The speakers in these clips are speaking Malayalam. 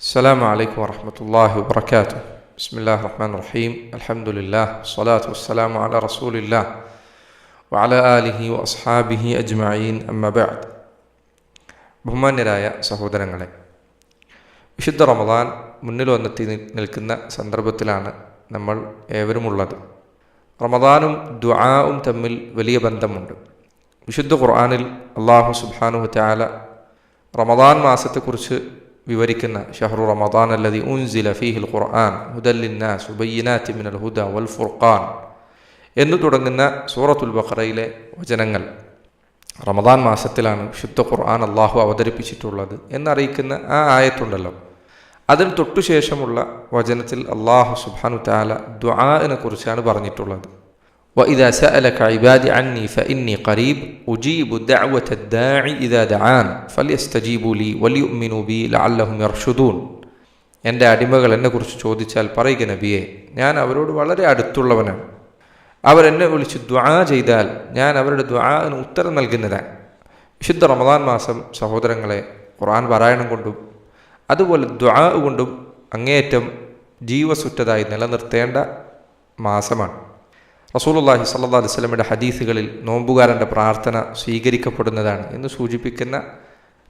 السلام عليكم ورحمة الله وبركاته. بسم الله الرحمن الرحيم. الحمد لله والصلاة والسلام على رسول الله وعلى آله وأصحابه أجمعين أما بعد. ബഹുമാന്യരായ സഹോദരങ്ങളെ, വിശുദ്ധ റമദാൻ മുന്നിൽ വന്നെത്തി നിൽക്കുന്ന സന്ദർഭത്തിലാണ് നമ്മൾ ഏവരുമുള്ളത്. റമദാനും ദുആവും തമ്മിൽ വലിയ ബന്ധമുണ്ട്. വിശുദ്ധ ഖുർആനിൽ അല്ലാഹു സുബ്ഹാനഹു വതആല റമദാൻ മാസത്തെക്കുറിച്ച് വിവരിക്കുന്ന ഷഹ്റു റമദാൻ അല്ലദീ ഉൻസില ഫീഹിൽ ഖുർആൻ ഹുദൽ ലിന്നാസ് വബയ്യിനാത്തിൻ മിനൽ ഹുദാ വൽ ഫുർഖാൻ എന്ന് തുടങ്ങുന്ന സൂറത്തുൽ ബഖറയിലെ വചനങ്ങൾ റമദാൻ മാസത്തിലാണ് വിശുദ്ധ ഖുർആൻ അല്ലാഹു അവതരിപ്പിച്ചിട്ടുള്ളത് എന്നറിയിക്കുന്ന ആ ആയത്തുണ്ടല്ലോ, അതിന് തൊട്ടുശേഷമുള്ള വചനത്തിൽ അല്ലാഹു സുബ്ഹാനഹു വതആല ദുആഇനെ കുറിച്ചാണ് പറഞ്ഞിട്ടുള്ളത്. وإذا سألك عبادي عني فإني قريب أجيب دعوة الداعي إذا دعان فليستجيبوا لي وليؤمنوا بي لعلهم يرشدون. എൻ്റെ അടിമകൾ എന്നെക്കുറിച്ച് ചോദിച്ചാൽ പറയുക നബിയെ, ഞാൻ അവരോട് വളരെ അടുത്തുള്ളവനാണ്. അവരെന്നെ വിളിച്ച് ദുആ ചെയ്താൽ ഞാൻ അവരുടെ ദുആഇന് ഉത്തരം നൽകുന്നതാണ്. വിശുദ്ധ റമദാൻ മാസം സഹോദരങ്ങളെ, ഖുർആൻ പാരായണം കൊണ്ടും അതുപോലെ ദുആ കൊണ്ടും അങ്ങേയറ്റം ജീവസുറ്റതായി നിലനിർത്തേണ്ട മാസമാണ്. റസൂലുള്ളാഹി സ്വല്ലല്ലാഹു അലൈഹി വസല്ലമയുടെ ഹദീസുകളിൽ നോമ്പുകാരൻ്റെ പ്രാർത്ഥന സ്വീകരിക്കപ്പെടുന്നതാണ് എന്ന് സൂചിപ്പിക്കുന്ന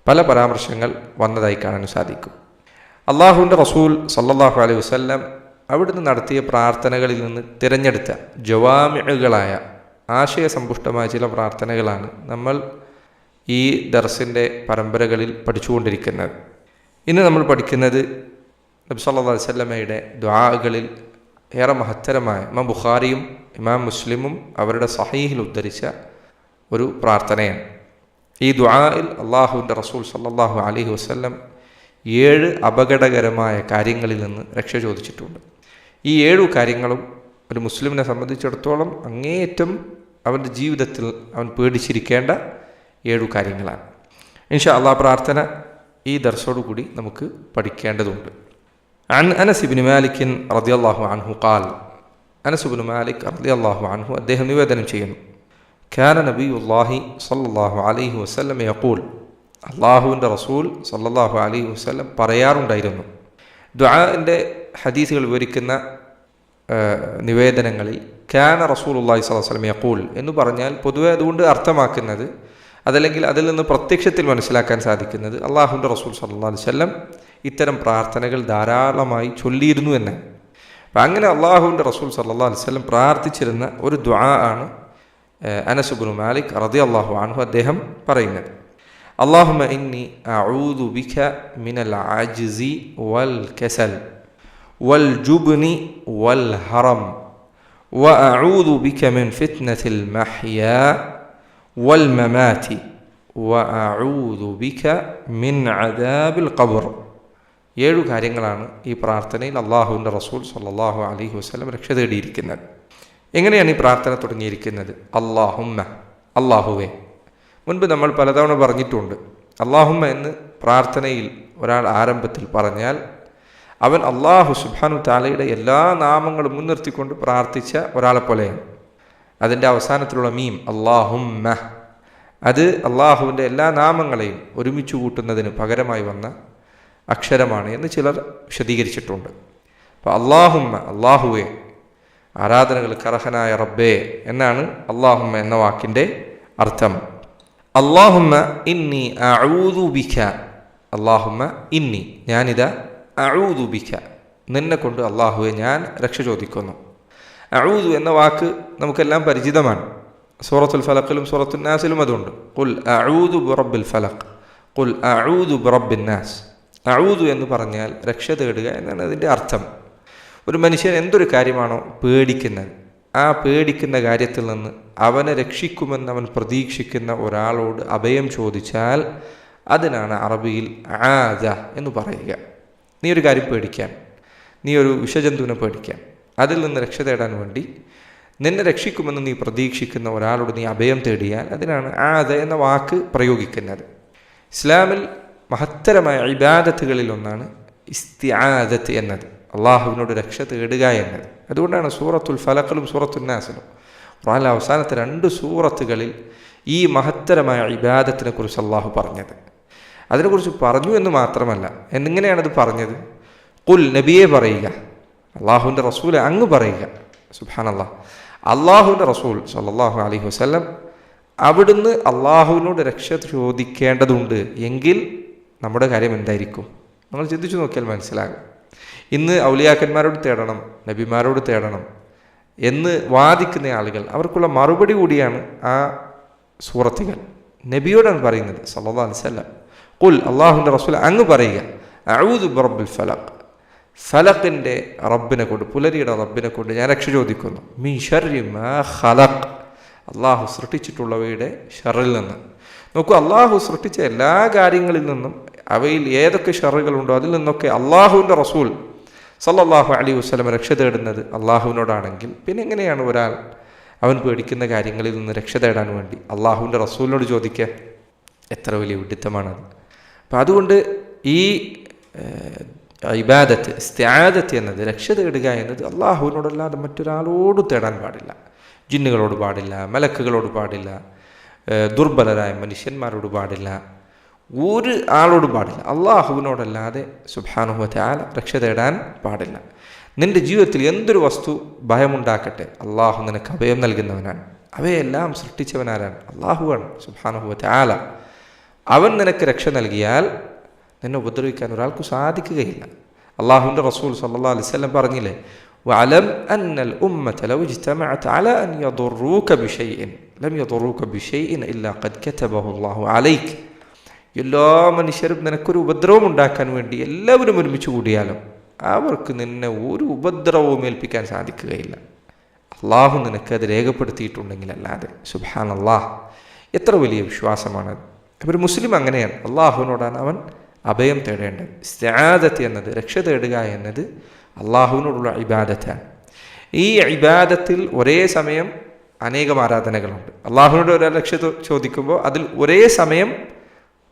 പല പരാമർശങ്ങൾ വന്നതായി കാണാൻ സാധിക്കും. അള്ളാഹുവിൻ്റെ റസൂൽ സ്വല്ലല്ലാഹു അലൈഹി വസല്ലം അവിടുന്ന് നടത്തിയ പ്രാർത്ഥനകളിൽ നിന്ന് തിരഞ്ഞെടുത്ത ജവാമിഉകളായ ആശയസമ്പുഷ്ടമായ ചില പ്രാർത്ഥനകളാണ് നമ്മൾ ഈ ദർസിൻ്റെ പരമ്പരകളിൽ പഠിച്ചുകൊണ്ടിരിക്കുന്നത്. ഇന്ന് നമ്മൾ പഠിക്കുന്നത് നബി സല്ലല്ലാഹു അലൈഹി വസല്ലമയുടെ ദുആകളിൽ ഏറെ മഹത്തരമായ ഇമാം ബുഖാരിയും ഇമാം മുസ്ലിമും അവരുടെ സഹീഹിൽ ഉദ്ധരിച്ച ഒരു പ്രാർത്ഥനയാണ്. ഈ ദുആഇൽ അള്ളാഹുവിൻ്റെ റസൂൽ സല്ലല്ലാഹു അലൈഹി വസല്ലം 7 അപകടകരമായ കാര്യങ്ങളിൽ നിന്ന് രക്ഷ ചോദിച്ചിട്ടുണ്ട്. ഈ 7 കാര്യങ്ങളും ഒരു മുസ്ലിമിനെ സംബന്ധിച്ചിടത്തോളം അങ്ങേയറ്റം അവൻ്റെ ജീവിതത്തിൽ അവൻ പേടിച്ചിരിക്കേണ്ട 7 കാര്യങ്ങളാണ്. ഇൻഷാ അല്ലാഹ് പ്രാർത്ഥന ഈ ദർസോടുകൂടി നമുക്ക് പഠിക്കേണ്ടതുണ്ട്. عن أنس بن مالك رضي الله عنه قال أنس بن مالك رضي الله عنه അദ്ദേഹം നിവേദനം ചെയ്യുന്നു, كان نبي الله صلى الله عليه وسلم يقول, അള്ളാഹുവിൻ്റെ റസൂൽ സല്ലല്ലാഹു അലൈഹി വസല്ലം പറയാറുണ്ടായിരുന്നു. ദുആഇൻ്റെ ഹദീസുകൾ വിവരിക്കുന്ന നിവേദനങ്ങളിൽ കാന റസൂലുള്ളാഹി സ്വല്ലല്ലാഹു അലൈഹി വസല്ലം യഖൂൽ എന്ന് പറഞ്ഞാൽ പൊതുവെ അതുകൊണ്ട് അർത്ഥമാക്കുന്നത്, അതല്ലെങ്കിൽ അതിൽ നിന്ന് പ്രത്യക്ഷത്തിൽ മനസ്സിലാക്കാൻ സാധിക്കുന്നത് അള്ളാഹുവിൻ്റെ റസൂൽ സല്ലല്ലാഹു അലൈഹി വസല്ലം ഇത്തരം പ്രാർത്ഥനകൾ ധാരാളമായി ചൊല്ലിയിരുന്നു എന്ന്. അപ്പം അങ്ങനെ അള്ളാഹുവിൻ്റെ റസൂൽ സല്ലല്ലാഹു അലൈഹി വസല്ലം പ്രാർത്ഥിച്ചിരുന്ന ഒരു ദുആ ആണ് അനസ് ഇബ്നു മാലിക് റളിയല്ലാഹു അൻഹു അദ്ദേഹം പറയുന്നത്. അല്ലാഹുമ്മ ഇന്നി അഊദു ബിക മിനൽ അജ്സി വൽ കസൽ വൽ ജുബ്നി വൽ ഹറം വഅഊദു ബിക മിൻ ഫിത്നത്തിൽ മഹ്യാ വൽ മമാതി വഅഊദു ബിക മിൻ അദാബിൽ ഖബ്ർ. 7 കാര്യങ്ങളാണ് ഈ പ്രാർത്ഥനയിൽ അള്ളാഹുവിൻ്റെ റസൂൽ സല്ലല്ലാഹു അലൈഹി വസല്ലം രക്ഷ തേടിയിരിക്കുന്നത്. എങ്ങനെയാണ് ഈ പ്രാർത്ഥന തുടങ്ങിയിരിക്കുന്നത്? അല്ലാഹുമ്മ, അള്ളാഹുവേ. മുൻപ് നമ്മൾ പലതവണ പറഞ്ഞിട്ടുണ്ട്, അല്ലാഹുമ്മ എന്ന് പ്രാർത്ഥനയിൽ ഒരാൾ ആരംഭത്തിൽ പറഞ്ഞാൽ അവൻ അല്ലാഹു സുബ്ഹാനഹു തആലയുടെ എല്ലാ നാമങ്ങളും മുൻനിർത്തിക്കൊണ്ട് പ്രാർത്ഥിച്ച ഒരാളെ പോലെയാണ്. അതിൻ്റെ അവസാനത്തിലുള്ള മീം അല്ലാഹുമ്മ, അത് അള്ളാഹുവിൻ്റെ എല്ലാ നാമങ്ങളെയും ഒരുമിച്ച് കൂട്ടുന്നതിന് പകരമായി വന്ന അക്ഷരമാണ് എന്ന് ചിലർ വിശദീകരിച്ചിട്ടുണ്ട്. അപ്പോൾ അല്ലാഹുമ്മ, അള്ളാഹുവേ, ആരാധനകൾക്ക് അർഹനായ റബ്ബേ എന്നാണ് അല്ലാഹുമ്മ എന്ന വാക്കിൻ്റെ അർത്ഥം. അല്ലാഹുമ്മ ഇന്നി അഊദു ബിക, അല്ലാഹുമ്മ ഇന്നി, ഞാനിതാ അഊദു ബിക, നിന്നെ കൊണ്ട് അള്ളാഹുവെ ഞാൻ രക്ഷ ചോദിക്കുന്നു. അഊദു എന്ന വാക്ക് നമുക്കെല്ലാം പരിചിതമാണ്. സൂറത്തുൽ ഫലഖിലും സൂറത്തുൻ നാസിലും അതുണ്ട്. ഖുൽ അഊദു ബിറബ്ബിൽ ഫലഖ്, ഖുൽ അഊദു ബിറബ്ബിൻ നാസ്. അഊദു എന്ന് പറഞ്ഞാൽ രക്ഷ തേടുക എന്നാണ് അതിൻ്റെ അർത്ഥം. ഒരു മനുഷ്യൻ എന്തൊരു കാര്യമാണോ പേടിക്കുന്നത്, ആ പേടിക്കുന്ന കാര്യത്തിൽ നിന്ന് അവനെ രക്ഷിക്കുമെന്ന് അവൻ പ്രതീക്ഷിക്കുന്ന ഒരാളോട് അഭയം ചോദിച്ചാൽ അതിനാണ് അറബിയിൽ ആദ എന്ന് പറയുക. നീ ഒരു കാര്യം പേടിക്കാൻ, നീ ഒരു വിഷജന്തുവിനെ പേടിക്കാൻ, അതിൽ നിന്ന് രക്ഷ തേടാൻ വേണ്ടി നിന്നെ രക്ഷിക്കുമെന്ന് നീ പ്രതീക്ഷിക്കുന്ന ഒരാളോട് നീ അഭയം തേടിയാൽ അതിനാണ് ആദ എന്ന വാക്ക് പ്രയോഗിക്കുന്നത്. ഇസ്ലാമിൽ മഹത്തരമായ ഇബാദത്തുകളിൽ ഒന്നാണ് ഇസ്തിആദത്ത് എന്നത്, അള്ളാഹുവിനോട് രക്ഷ തേടുക എന്നത്. അതുകൊണ്ടാണ് സൂറത്തുൽ ഫലഖിലും സൂറത്തുൻ നാസിലും ഖുർആനിലെ അവസാനത്തെ 2 സൂറത്തുകളിൽ ഈ മഹത്തരമായ ഇബാദത്തിനെ കുറിച്ച് അള്ളാഹു പറഞ്ഞത്. അതിനെക്കുറിച്ച് പറഞ്ഞു എന്ന് മാത്രമല്ല. എങ്ങനെയാണത് പറഞ്ഞത്? ഖുൽ, നബിയെ പറയുക, അള്ളാഹുവിൻ്റെ റസൂൽ അങ്ങ് പറയുക. സുബ്ഹാനല്ലാഹ്, അള്ളാഹുവിൻ്റെ റസൂൽ സല്ലല്ലാഹു അലൈഹി വസല്ലം അവിടുന്ന് അള്ളാഹുവിനോട് രക്ഷ ചോദിക്കേണ്ടതുണ്ട് എങ്കിൽ നമ്മുടെ കാര്യം എന്തായിരിക്കും? നമ്മൾ ചിന്തിച്ചു നോക്കിയാൽ മനസ്സിലാകും. ഇന്ന് ഔലിയാക്കന്മാരോട് തേടണം, നബിമാരോട് തേടണം എന്ന് വാദിക്കുന്ന ആളുകൾ, അവർക്കുള്ള മറുപടി കൂടിയാണ് ആ സൂറത്തുകൾ. നബിയോടാണ് പറയുന്നത് സല്ലല്ലാഹു അലൈഹി വസല്ലം. ഖുൽ, അള്ളാഹുവിൻ്റെ റസൂൽ അങ്ങ് പറയുക, അഊദു ബിറബ്ബിൽ ഫലഖ്, ഫലഖിൻ്റെ റബ്ബിനെ കൊണ്ട്, പുലരിയുടെ റബ്ബിനെ കൊണ്ട് ഞാൻ രക്ഷ ചോദിക്കുന്നു. മിൻ ശർരി മാ ഖലഖ്, അള്ളാഹു സൃഷ്ടിച്ചിട്ടുള്ളവയുടെ ഷറിൽ നിന്ന്. നോക്കൂ, അള്ളാഹു സൃഷ്ടിച്ച എല്ലാ കാര്യങ്ങളിൽ നിന്നും അവയിൽ ഏതൊക്കെ ഷറുകളുണ്ടോ അതിൽ നിന്നൊക്കെ അള്ളാഹുവിൻ്റെ റസൂൽ സല്ലല്ലാഹു അലൈഹി വസല്ലം രക്ഷ തേടുന്നത് അള്ളാഹുവിനോടാണെങ്കിൽ പിന്നെ എങ്ങനെയാണ് ഒരാൾ അവൻ പേടിക്കുന്ന കാര്യങ്ങളിൽ നിന്ന് രക്ഷ തേടാൻ വേണ്ടി അള്ളാഹുവിൻ്റെ റസൂലിനോട് ചോദിക്കുക? എത്ര വലിയ വിഡിത്തമാണത്. അപ്പം അതുകൊണ്ട് ഈ ഇബാദത്ത്, ഇസ്തിആദത്ത് എന്നത്, രക്ഷ തേടുക എന്നത് അള്ളാഹുവിനോടല്ലാതെ മറ്റൊരാളോട് തേടാൻ പാടില്ല. ജിന്നുകളോട് പാടില്ല, മലക്കുകളോട് പാടില്ല, ദുർബലരായ മനുഷ്യന്മാരോട് പാടില്ല, ഒരു ആളോട് പാടില്ല. അള്ളാഹുവിനോടല്ലാതെ സുബ്ഹാനഹു വ തആല രക്ഷ തേടാൻ പാടില്ല. നിന്റെ ജീവിതത്തിൽ എന്തൊരു വസ്തു ഭയമുണ്ടാക്കട്ടെ, അള്ളാഹു നിനക്ക് അഭയം നൽകുന്നവനാണ്. അവയെല്ലാം സൃഷ്ടിച്ചവനാരാണ്? അള്ളാഹുവാണ് സുബ്ഹാനഹു വ തആല. അവൻ നിനക്ക് രക്ഷ നൽകിയാൽ നിന്നെ ഉപദ്രവിക്കാൻ ഒരാൾക്ക് സാധിക്കുകയില്ല. അള്ളാഹുവിൻ്റെ റസൂൽ സല്ലല്ലാഹു അലൈഹി വസല്ലം പറഞ്ഞില്ലേ, വഅലം അന്നൽ ഉമ്മത ലൗ ഇജ്തമഅത് അലാ അൻ യദുറൂക ബിശൈഇൻ ലം യദുറൂക ബിശൈഇൻ ഇല്ലാ ഖദ് കതബഹു അല്ലാഹു അലൈക. എല്ലാ മനുഷ്യരും നിനക്കൊരു ഉപദ്രവം ഉണ്ടാക്കാൻ വേണ്ടി എല്ലാവരും ഒരുമിച്ച് കൂടിയാലും അവർക്ക് നിന്നെ ഒരു ഉപദ്രവവും ഏൽപ്പിക്കാൻ സാധിക്കുകയില്ല, അള്ളാഹു നിനക്കത് രേഖപ്പെടുത്തിയിട്ടുണ്ടെങ്കിൽ അല്ലാതെ. സുബ്ഹാനല്ലാഹ്, എത്ര വലിയ വിശ്വാസമാണത്. അപ്പോൾ ഒരു മുസ്ലിം അങ്ങനെയാണ്, അള്ളാഹുവിനോടാണ് അവൻ അഭയം തേടേണ്ടത്. ഇസ്തിആദത്ത് എന്നത്, രക്ഷ തേടുക എന്നത് അള്ളാഹുവിനോടുള്ള ഇബാദത്താണ്. ഈ ഇബാദത്തിൽ ഒരേ സമയം അനേകം ആരാധനകളുണ്ട്. അള്ളാഹുവിനോട് ഒരാൾ രക്ഷ ചോദിക്കുമ്പോൾ അതിൽ ഒരേ സമയം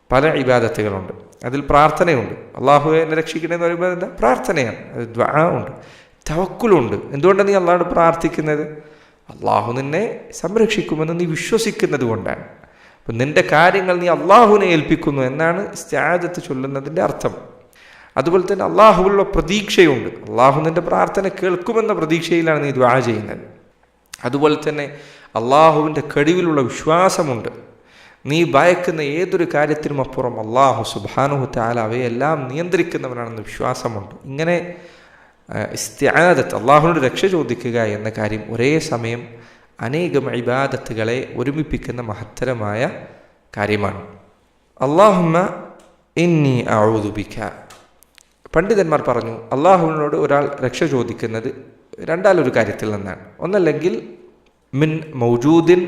പല ഇബാദത്തുകളുണ്ട്. അതിൽ പ്രാർത്ഥനയുണ്ട്. അള്ളാഹുവെ എന്നെ രക്ഷിക്കണമെന്ന് പറയുമ്പോൾ എന്താ? പ്രാർത്ഥനയാണ്. അത് ദുആ ഉണ്ട്, തവക്കുലുണ്ട്. എന്തുകൊണ്ടാണ് നീ അള്ളാഹുവോട് പ്രാർത്ഥിക്കുന്നത്? അള്ളാഹു നിന്നെ സംരക്ഷിക്കുമെന്ന് നീ വിശ്വസിക്കുന്നത് കൊണ്ടാണ്. അപ്പം നിന്റെ കാര്യങ്ങൾ നീ അള്ളാഹുവിനെ ഏൽപ്പിക്കുന്നു എന്നാണ് ഇസ്തിആദത്ത് ചൊല്ലുന്നതിൻ്റെ അർത്ഥം. അതുപോലെ തന്നെ അള്ളാഹുവിലുള്ള പ്രതീക്ഷയുണ്ട്. അള്ളാഹു നിന്റെ പ്രാർത്ഥന കേൾക്കുമെന്ന പ്രതീക്ഷയിലാണ് നീ ദുആ ചെയ്യുന്നത്. അതുപോലെ തന്നെ അള്ളാഹുവിൻ്റെ കഴിവിലുള്ള വിശ്വാസമുണ്ട്. നീ ഭയക്കുന്ന ഏതൊരു കാര്യത്തിനും അപ്പുറം അള്ളാഹു സുബ്ഹാനഹു തആല അവയെല്ലാം നിയന്ത്രിക്കുന്നവനാണെന്ന് വിശ്വാസമുണ്ട്. ഇങ്ങനെ ഇസ്തിആദത്ത്, അള്ളാഹുവിനോട് രക്ഷ ചോദിക്കുക എന്ന കാര്യം ഒരേ സമയം അനേകം ഇബാദത്തുകളെ ഒരുമിപ്പിക്കുന്ന മഹത്തരമായ കാര്യമാണ്. അല്ലാഹുമ്മ ഇന്നി അഊദു ബിക. പണ്ഡിതന്മാർ പറഞ്ഞു, അള്ളാഹുവിനോട് ഒരാൾ രക്ഷ ചോദിക്കുന്നത് രണ്ടാലൊരു കാര്യത്തിൽ നിന്നാണ്. ഒന്നല്ലെങ്കിൽ മിൻ മൗജൂദിൻ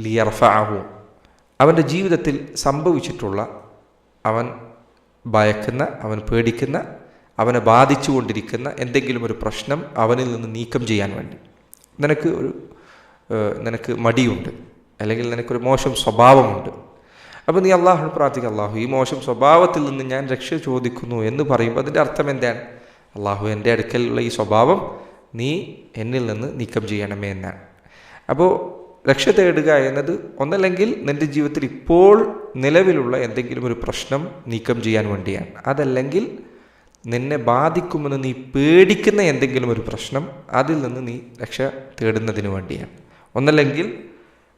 ലിയർഫഅഹു, അവൻ്റെ ജീവിതത്തിൽ സംഭവിച്ചിട്ടുള്ള, അവൻ ഭയക്കുന്ന, അവൻ പേടിക്കുന്ന, അവനെ ബാധിച്ചു കൊണ്ടിരിക്കുന്ന എന്തെങ്കിലും ഒരു പ്രശ്നം അവനിൽ നിന്ന് നീക്കം ചെയ്യാൻ വേണ്ടി. നിനക്ക് മടിയുണ്ട്, അല്ലെങ്കിൽ നിനക്കൊരു മോശം സ്വഭാവമുണ്ട്. അപ്പോൾ നീ അള്ളാഹുവിനോട് പ്രാർത്ഥിക്കുക, അള്ളാഹു ഈ മോശം സ്വഭാവത്തിൽ നിന്ന് ഞാൻ രക്ഷ ചോദിക്കുന്നു എന്ന് പറയുമ്പോൾ അതിൻ്റെ അർത്ഥം എന്താണ്? അള്ളാഹു എൻ്റെ അടുക്കലുള്ള ഈ സ്വഭാവം നീ എന്നിൽ നിന്ന് നീക്കം ചെയ്യണമേ എന്നാണ്. അപ്പോൾ രക്ഷ തേടുക എന്നത് ഒന്നല്ലെങ്കിൽ നിൻ്റെ ജീവിതത്തിൽ ഇപ്പോൾ നിലവിലുള്ള എന്തെങ്കിലും ഒരു പ്രശ്നം നീക്കം ചെയ്യാൻ വേണ്ടിയാണ്. അതല്ലെങ്കിൽ നിന്നെ ബാധിക്കുമെന്ന് നീ പേടിക്കുന്ന എന്തെങ്കിലും ഒരു പ്രശ്നം, അതിൽ നിന്ന് നീ രക്ഷ തേടുന്നതിന് വേണ്ടിയാണ്. ഒന്നല്ലെങ്കിൽ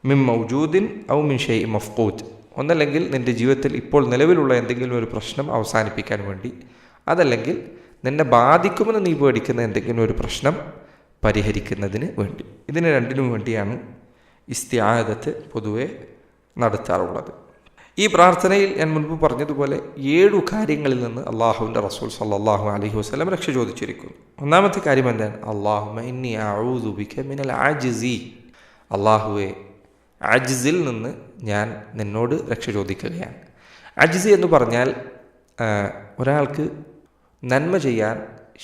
മിൻ മൗജൂദിൻ ഔ മിൻ ഷൈഇൻ മഫ്ഖൂദ്, ഒന്നല്ലെങ്കിൽ നിൻ്റെ ജീവിതത്തിൽ ഇപ്പോൾ നിലവിലുള്ള എന്തെങ്കിലും ഒരു പ്രശ്നം അവസാനിപ്പിക്കാൻ വേണ്ടി, അതല്ലെങ്കിൽ നിന്നെ ബാധിക്കുമെന്ന് നീ പേടിക്കുന്ന എന്തെങ്കിലും ഒരു പ്രശ്നം പരിഹരിക്കുന്നതിന് വേണ്ടി. ഇതിന് രണ്ടിനും വേണ്ടിയാണ് ഇസ്തിആദത്ത് പൊതുവെ നടത്താറുള്ളത്. ഈ പ്രാർത്ഥനയിൽ ഞാൻ മുൻപ് പറഞ്ഞതുപോലെ 7 കാര്യങ്ങളിൽ നിന്ന് അള്ളാഹുവിൻ്റെ റസൂൽ സല്ലല്ലാഹു അലൈഹി വസല്ലം രക്ഷ ചോദിച്ചിരിക്കുന്നു. ഒന്നാമത്തെ കാര്യം എന്താണ്? അല്ലാഹുമ്മ ഇന്നി അഊദു ബിക മിനൽ അജ്സി. അള്ളാഹുവെ, അജ്സിൽ നിന്ന് ഞാൻ നിന്നോട് രക്ഷ ചോദിക്കുകയാണ്. അജ്സ് എന്ന് പറഞ്ഞാൽ ഒരാൾക്ക് നന്മ ചെയ്യാൻ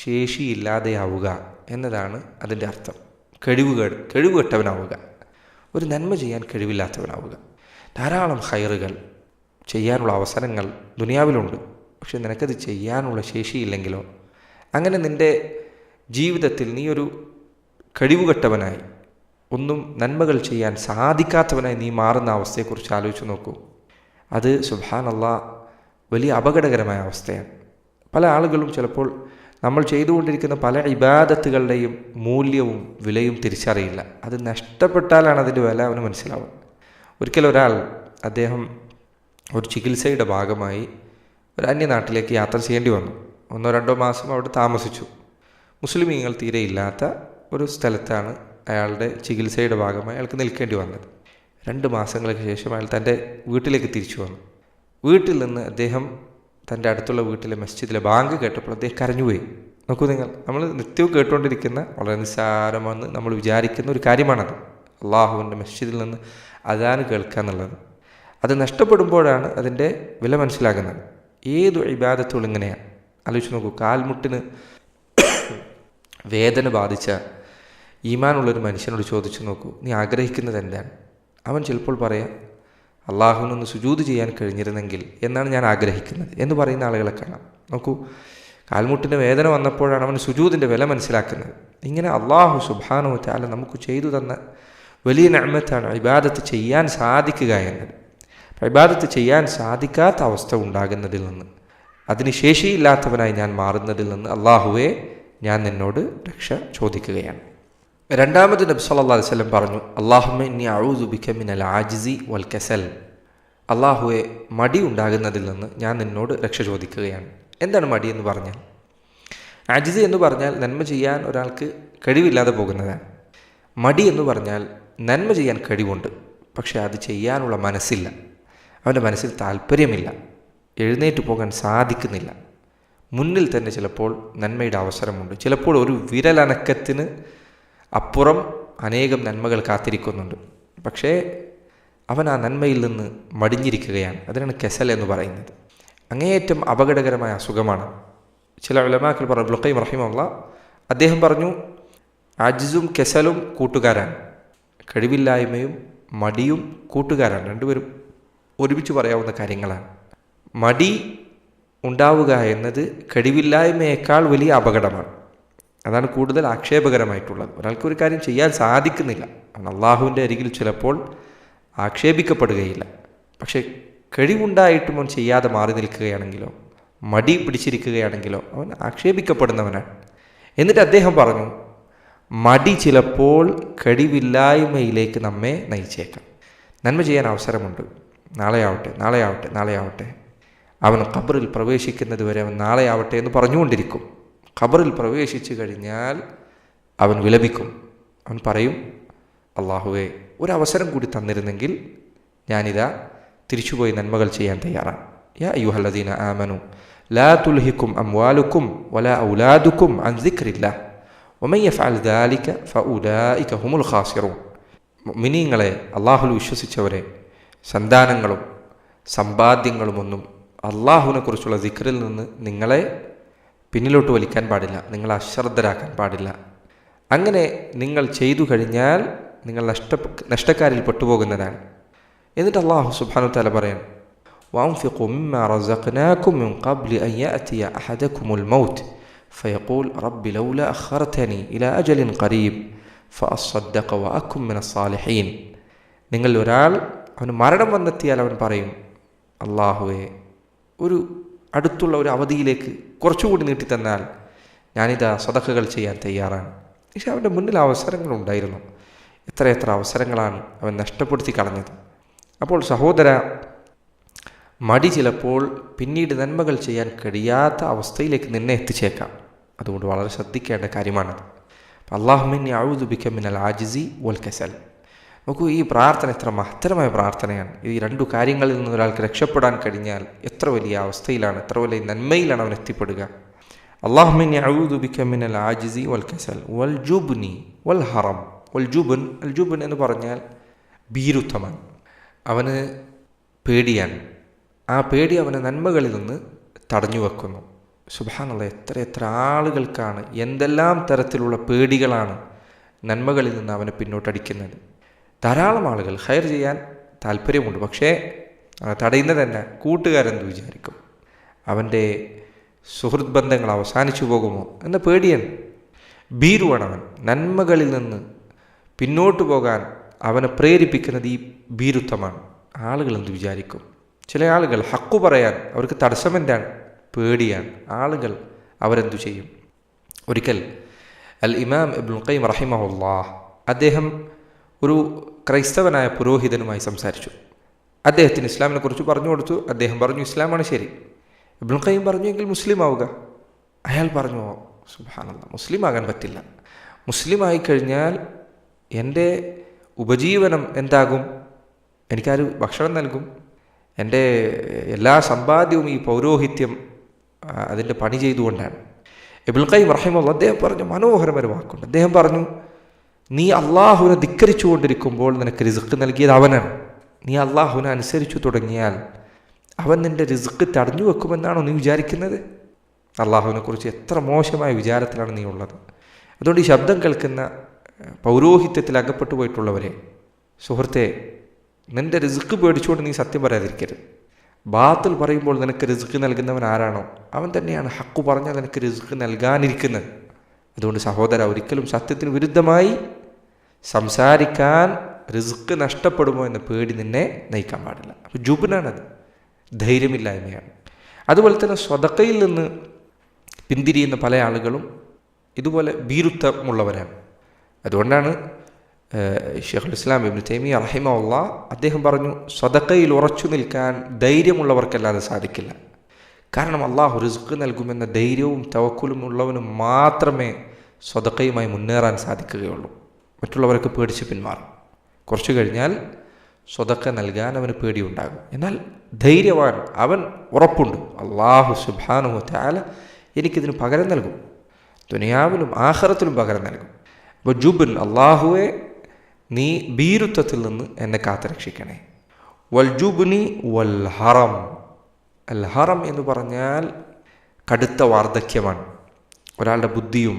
ശേഷിയില്ലാതെയാവുക എന്നതാണ് അതിൻ്റെ അർത്ഥം. കഴിവുകെട്ടവനാവുക, ഒരു നന്മ ചെയ്യാൻ കഴിവില്ലാത്തവനാവുക. ധാരാളം ഖൈറുകൾ ചെയ്യാനുള്ള അവസരങ്ങൾ ദുനിയാവിലുണ്ട്, പക്ഷെ നിനക്കത് ചെയ്യാനുള്ള ശേഷിയില്ലെങ്കിലോ, അങ്ങനെ നിൻ്റെ ജീവിതത്തിൽ നീ ഒരു കഴിവുകെട്ടവനായി, ഒന്നും നന്മകൾ ചെയ്യാൻ സാധിക്കാത്തവനായി നീ മാറുന്ന അവസ്ഥയെക്കുറിച്ച് ആലോചിച്ച് നോക്കൂ. അത് സുബ്ഹാനല്ലാഹ് വലിയ അപകടകരമായ അവസ്ഥയാണ്. പല ആളുകളും ചിലപ്പോൾ നമ്മൾ ചെയ്തുകൊണ്ടിരിക്കുന്ന പല ഇബാദത്തുകളുടെയും മൂല്യവും വിലയും തിരിച്ചറിയില്ല. അത് നഷ്ടപ്പെട്ടാലാണ് അതിൻ്റെ വില അവന് മനസ്സിലാവുക. ഒരിക്കലൊരാൾ അദ്ദേഹം ഒരു ചികിത്സയുടെ ഭാഗമായി ഒരു അന്യനാട്ടിലേക്ക് യാത്ര ചെയ്യേണ്ടി വന്നു. 1-2 മാസം അവിടെ താമസിച്ചു. മുസ്ലിമീങ്ങൾ തീരെ ഇല്ലാത്ത ഒരു സ്ഥലത്താണ് അയാളുടെ ചികിത്സയുടെ ഭാഗമായി അയാൾക്ക് നിൽക്കേണ്ടി വന്നത്. 2 മാസങ്ങൾക്ക് ശേഷം അയാൾ തൻ്റെ വീട്ടിലേക്ക് തിരിച്ചു വന്നു. വീട്ടിൽ നിന്ന് അദ്ദേഹം തൻ്റെ അടുത്തുള്ള വീട്ടിലെ മസ്ജിദിലെ ബാങ്ക് കേട്ടപ്പോൾ അദ്ദേഹം കരഞ്ഞുപോയി. നോക്കൂ നിങ്ങൾ, നമ്മൾ നിത്യവും കേട്ടുകൊണ്ടിരിക്കുന്ന വളരെ നിസ്സാരമെന്ന് നമ്മൾ വിചാരിക്കുന്ന ഒരു കാര്യമാണത്. അള്ളാഹുവിൻ്റെ മസ്ജിദിൽ നിന്ന് അദാൻ കേൾക്കുക എന്നുള്ളത്. അത് നഷ്ടപ്പെടുമ്പോഴാണ് അതിൻ്റെ വില മനസ്സിലാകുന്നത്. ഏതു ഇബാദത്തുകളും ഇങ്ങനെയാണ്. ആലോചിച്ച് നോക്കൂ, കാൽമുട്ടിന് വേദന ബാധിച്ച ഈമാനുള്ളൊരു മനുഷ്യനോട് ചോദിച്ചു നോക്കൂ, നീ ആഗ്രഹിക്കുന്നത് എന്താണ്? അവൻ ചിലപ്പോൾ പറയാം, അള്ളാഹുവിനൊന്ന് സുജൂദ് ചെയ്യാൻ കഴിഞ്ഞിരുന്നെങ്കിൽ എന്നാണ് ഞാൻ ആഗ്രഹിക്കുന്നത് എന്ന് പറയുന്ന ആളുകളെ കാണാം. നോക്കൂ, കാൽമുട്ടിൻ്റെ വേദന വന്നപ്പോഴാണ് അവൻ സുജൂദിൻ്റെ വില മനസ്സിലാക്കുന്നത്. ഇങ്ങനെ അള്ളാഹു സുബ്ഹാനഹു വ തആല നമുക്ക് ചെയ്തു തന്ന വലിയ നിഅമത്താണ് ഇബാദത്ത് ചെയ്യാൻ സാധിക്കുക എന്നത്. ഇബാദത്ത് ചെയ്യാൻ സാധിക്കാത്ത അവസ്ഥ ഉണ്ടാകുന്നതിൽ നിന്ന്, അതിന് ശേഷിയില്ലാത്തവനായി ഞാൻ മാറുന്നതിൽ നിന്ന് അള്ളാഹുവെ ഞാൻ നിന്നോട് രക്ഷ ചോദിക്കുകയാണ്. രണ്ടാമത് നബി സല്ലല്ലാഹു അലൈഹി വസല്ലം പറഞ്ഞു, അല്ലാഹുമ്മ ഇന്നി അഊദു ബിക മിനൽ ആജിസി വൽ കസൽ. അള്ളാഹുവെ, മടി ഉണ്ടാകുന്നതിൽ നിന്ന് ഞാൻ നിന്നോട് രക്ഷ ചോദിക്കുകയാണ്. എന്താണ് മടി എന്ന് പറഞ്ഞാൽ? ആജിസ് എന്ന് പറഞ്ഞാൽ നന്മ ചെയ്യാൻ ഒരാൾക്ക് കഴിവില്ലാതെ പോകുന്നതാണ്. മടി എന്ന് പറഞ്ഞാൽ നന്മ ചെയ്യാൻ കഴിവുണ്ട്, പക്ഷെ അത് ചെയ്യാനുള്ള മനസ്സില്ല. അവൻ്റെ മനസ്സിൽ താല്പര്യമില്ല, എഴുന്നേറ്റ് പോകാൻ സാധിക്കുന്നില്ല. മുന്നിൽ തന്നെ ചിലപ്പോൾ നന്മയുടെ അവസരമുണ്ട്. ചിലപ്പോൾ ഒരു വിരലനക്കത്തിന് അപ്പുറം അനേകം നന്മകൾ കാത്തിരിക്കുന്നുണ്ട്, പക്ഷേ അവൻ ആ നന്മയിൽ നിന്ന് മടിഞ്ഞിരിക്കുകയാണ്. അതിനാണ് കെസൽ എന്ന് പറയുന്നത്. അങ്ങേയറ്റം അപകടകരമായ അസുഖമാണ്. ചില ഉലമാക്കൾ പറഞ്ഞു, ഇബ്നുൽ ഖയ്യിം റഹിമഹുല്ലാഹ് അദ്ദേഹം പറഞ്ഞു, അജ്സും കെസലും കൂട്ടുകാരാണ്. കഴിവില്ലായ്മയും മടിയും കൂട്ടുകാരാണ്. രണ്ടുപേരും ഒരുമിച്ച് പറയാവുന്ന കാര്യങ്ങളാണ്. മടി ഉണ്ടാവുക എന്നത് കഴിവില്ലായ്മയേക്കാൾ വലിയ അപകടമാണ്. അതാണ് കൂടുതൽ ആക്ഷേപകരമായിട്ടുള്ളത്. ഒരാൾക്കൊരു കാര്യം ചെയ്യാൻ സാധിക്കുന്നില്ല, അവൻ അള്ളാഹുവിൻ്റെ അരികിൽ ചിലപ്പോൾ ആക്ഷേപിക്കപ്പെടുകയില്ല. പക്ഷേ കഴിവുണ്ടായിട്ടും അവൻ ചെയ്യാതെ മാറി നിൽക്കുകയാണെങ്കിലോ മടി പിടിച്ചിരിക്കുകയാണെങ്കിലോ അവൻ ആക്ഷേപിക്കപ്പെടുന്നവനാണ്. എന്നിട്ട് അദ്ദേഹം പറഞ്ഞു, മടി ചിലപ്പോൾ കഴിവില്ലായ്മയിലേക്ക് നമ്മെ നയിച്ചേക്കാം. നന്മ ചെയ്യാൻ അവസരമുണ്ട്, നാളെയാവട്ടെ. അവൻ ഖബറിൽ പ്രവേശിക്കുന്നത് വരെ അവൻ നാളെയാവട്ടെ എന്ന് പറഞ്ഞുകൊണ്ടിരിക്കും. ഖബറിൽ പ്രവേശിച്ചു കഴിഞ്ഞാൽ അവൻ വിലപിക്കും. അവൻ പറയും, അള്ളാഹുവേ, ഒരവസരം കൂടി തന്നിരുന്നെങ്കിൽ ഞാനിതാ തിരിച്ചുപോയി നന്മകൾ ചെയ്യാൻ തയ്യാറാണ്. യാ അയ്യുഹല്ലദീന ആമനു ലാ തുൽഹിക്കും അംവാലുക്കും വലാ ഔലാദുക്കും അൻ സിക്രില്ലാഹ് വമൻ യഫ്അൽ ദാലിക ഫഉലൈക ഹുമുൽ ഖാസിറൂൻ. മുഅ്മിനീങ്ങളെ, അള്ളാഹുൽ വിശ്വസിച്ചവരെ, സന്താനങ്ങളും സമ്പാദ്യങ്ങളുമൊന്നും അള്ളാഹുവിനെ കുറിച്ചുള്ള സിക്റിൽ നിന്ന് നിങ്ങളെ പിന്നിലോട്ട് വലിക്കാൻ പാടില്ല, നിങ്ങളെ അശ്രദ്ധരാക്കാൻ പാടില്ല. അങ്ങനെ നിങ്ങൾ ചെയ്തു കഴിഞ്ഞാൽ നിങ്ങൾ നഷ്ടക്കാരിൽ പെട്ടുപോകുന്നതാണ്. എന്നിട്ട് അല്ലാഹു സുബ്ഹാനഹു വ തആല പറയാൻ, വഅൻഫിഖു മിമ്മാ റസഖ്നാകും മിൻ ഖബ്ലി അൻ യഅതിയ അഹദകുമുൽ മൗത്ത് ഫയഖൂൽ റബ്ബി ലൗലാ അഖർതനി ഇലാ അജലിൻ ഖരീബ് ഫഅസ്സദ്ദഖ വഅകും മിനസ് സാലിഹീൻ. നിങ്ങൾ ഒരാൾ അവന് മരണം വന്നെത്തിയാൽ അവൻ പറയും, അല്ലാഹുവേ, ഒരു അടുത്തുള്ള ഒരു അവധിയിലേക്ക് കുറച്ചുകൂടി നീട്ടിത്തന്നാൽ ഞാനിതാ സദഖകൾ ചെയ്യാൻ തയ്യാറാണ്. പക്ഷേ അവൻ്റെ മുന്നിൽ അവസരങ്ങളുണ്ടായിരുന്നു. എത്ര അവസരങ്ങളാണ് അവൻ നഷ്ടപ്പെടുത്തി കളഞ്ഞത്. അപ്പോൾ സഹോദര, മടി ചിലപ്പോൾ പിന്നീട് നന്മകൾ ചെയ്യാൻ കഴിയാത്ത അവസ്ഥയിലേക്ക് നിന്നെ എത്തിച്ചേക്കാം. അതുകൊണ്ട് വളരെ ശ്രദ്ധിക്കേണ്ട കാര്യമാണത്. അല്ലാഹുമ്മ ഇന്നി അഊദു ബിക മിനൽ ആജിസി വൽ കസൽ. നോക്കൂ, ഈ പ്രാർത്ഥന എത്ര മഹത്തരമായ പ്രാർത്ഥനയാണ്. ഈ 2 കാര്യങ്ങളിൽ നിന്ന് ഒരാൾക്ക് രക്ഷപ്പെടാൻ കഴിഞ്ഞാൽ എത്ര വലിയ അവസ്ഥയിലാണ്, എത്ര വലിയ നന്മയിലാണ് അവൻ എത്തിപ്പെടുക. അല്ലാഹുമ്മ ഇന്നി അഊദു ബിക മിനൽ ആജിസി വൽ കസൽ വൽ ജുബ്നി വൽ ഹറം. വൽ ജുബ്ൻ എന്ന് പറഞ്ഞാൽ ഭീരുത്വമാണ്. അവന് പേടിയാണ്. ആ പേടി അവനെ നന്മകളിൽ നിന്ന് തടഞ്ഞു വെക്കുന്നു. സുബ്ഹാനല്ലാഹ്, എത്ര ആളുകൾക്കാണ് എന്തെല്ലാം തരത്തിലുള്ള പേടികളാണ് നന്മകളിൽ നിന്ന് അവനെ പിന്നോട്ടടിക്കുന്നത്. ധാരാളം ആളുകൾ ഖൈർ ചെയ്യാൻ താല്പര്യമുണ്ട്, പക്ഷേ തടയുന്നത് തന്നെ കൂട്ടുകാരെന്ത് വിചാരിക്കും, അവൻ്റെ സുഹൃത്ത് ബന്ധങ്ങൾ അവസാനിച്ചു പോകുമോ എന്ന പേടിയാണ്. ഭീരുവാണവൻ. നന്മകളിൽ നിന്ന് പിന്നോട്ട് പോകാൻ അവനെ പ്രേരിപ്പിക്കുന്നത് ഈ ഭീരുത്വമാണ്. ആളുകൾ എന്ത് വിചാരിക്കും, ചില ആളുകൾ ഹക്കു പറയാൻ അവർക്ക് തടസ്സമെന്താണ്? പേടിയാണ്. ആളുകൾ അവരെന്തു ചെയ്യും? ഒരിക്കൽ അൽ ഇമാം ഇബ്നുൽ ഖയ്യിം റഹിമഹുല്ലാഹ് അദ്ദേഹം ഒരു ക്രൈസ്തവനായ പുരോഹിതനുമായി സംസാരിച്ചു. അദ്ദേഹത്തിന് ഇസ്ലാമിനെ കുറിച്ച് പറഞ്ഞു കൊടുത്തു. അദ്ദേഹം പറഞ്ഞു, ഇസ്ലാമാണ് ശരി. ഇബ്നുൽ ഖയ്യിം പറഞ്ഞു, എങ്കിൽ മുസ്ലിം ആവുക. അയാൾ പറഞ്ഞു, സുബ്ഹാനല്ലാഹ്, മുസ്ലിം ആകാൻ പറ്റില്ല. മുസ്ലിം ആയിക്കഴിഞ്ഞാൽ എൻ്റെ ഉപജീവനം എന്താകും? എനിക്കാര് ഭക്ഷണം നൽകും? എൻ്റെ എല്ലാ സമ്പാദ്യവും ഈ പൗരോഹിത്യം അതിൻ്റെ പണി ചെയ്തുകൊണ്ടാണ്. ഇബ്നുൽ ഖയ്യിം റഹിമഹുല്ലാഹ് അദ്ദേഹം പറഞ്ഞു മനോഹരമായ വാക്കുണ്ട്. അദ്ദേഹം പറഞ്ഞു, നീ അള്ളാഹുവിനെ ധിക്കരിച്ചു കൊണ്ടിരിക്കുമ്പോൾ നിനക്ക് റിസ്ക് നൽകിയത് അവനാണ്. നീ അള്ളാഹുവിനെ അനുസരിച്ചു തുടങ്ങിയാൽ അവൻ നിൻ്റെ റിസ്ക് തടഞ്ഞു വെക്കുമെന്നാണോ നീ വിചാരിക്കുന്നത്? അള്ളാഹുവിനെ കുറിച്ച് എത്ര മോശമായ വിചാരത്തിലാണ് നീ ഉള്ളത്. അതുകൊണ്ട് ഈ ശബ്ദം കേൾക്കുന്ന പൗരോഹിത്യത്തിൽ അകപ്പെട്ടു പോയിട്ടുള്ളവരെ, സുഹൃത്തെ, നിൻ്റെ റിസ്ക് പേടിച്ചുകൊണ്ട് നീ സത്യം പറയാതിരിക്കരുത്. ബാത്തിൽ പറയുമ്പോൾ നിനക്ക് റിസ്ക് നൽകുന്നവൻ ആരാണോ അവൻ തന്നെയാണ് ഹക്കു പറഞ്ഞാൽ നിനക്ക് റിസ്ക് നൽകാനിരിക്കുന്നത്. അതുകൊണ്ട് സഹോദര, ഒരിക്കലും സത്യത്തിന് വിരുദ്ധമായി സംസാരിക്കാൻ റിസ്ക് നഷ്ടപ്പെടുമോ എന്ന പേടി നിന്നെ നയിക്കാൻ പാടില്ല. അപ്പോൾ ജുബ്നാണത്, ധൈര്യമില്ലായ്മയാണ്. അതുപോലെ തന്നെ സ്വതക്കയിൽ നിന്ന് പിന്തിരിയുന്ന പല ആളുകളും ഇതുപോലെ ഭീരുത്വമുള്ളവരാണ്. അതുകൊണ്ടാണ് ഷെയ്ഖുൽ ഇസ്ലാം ഇബ്നു തൈമിയ്യ റഹിമഹുല്ലാഹ് അദ്ദേഹം പറഞ്ഞു, സ്വതക്കയിൽ ഉറച്ചു നിൽക്കാൻ ധൈര്യമുള്ളവർക്കല്ലാതെ സാധിക്കില്ല. കാരണം അള്ളാഹു റിസ്ക് നൽകുമെന്ന ധൈര്യവും തവക്കുലും ഉള്ളവനും മാത്രമേ സ്വതക്കയുമായി മുന്നേറാൻ സാധിക്കുകയുള്ളൂ. മറ്റുള്ളവരൊക്കെ പേടിച്ച് പിന്മാറും. കുറച്ചു കഴിഞ്ഞാൽ സ്വതക്ക നൽകാൻ അവന് പേടിയുണ്ടാകും. എന്നാൽ ധൈര്യവാൻ അവൻ ഉറപ്പുണ്ട്, അള്ളാഹു സുബ്ഹാനഹു വതആല എനിക്കിതിന് പകരം നൽകും, ദുനിയാവിലും ആഖിറത്തിലും പകരം നൽകും. അപ്പോൾ ജുബ്ൻ, അള്ളാഹുവെ നീ ഭീരുത്വത്തിൽ നിന്ന് എന്നെ കാത്തുരക്ഷിക്കണേ. വൽ ജുബ്നി വൽ ഹറം. അൽ ഹറം എന്ന് പറഞ്ഞാൽ കടുത്ത വാർദ്ധക്യമാണ്. ഒരാളുടെ ബുദ്ധിയും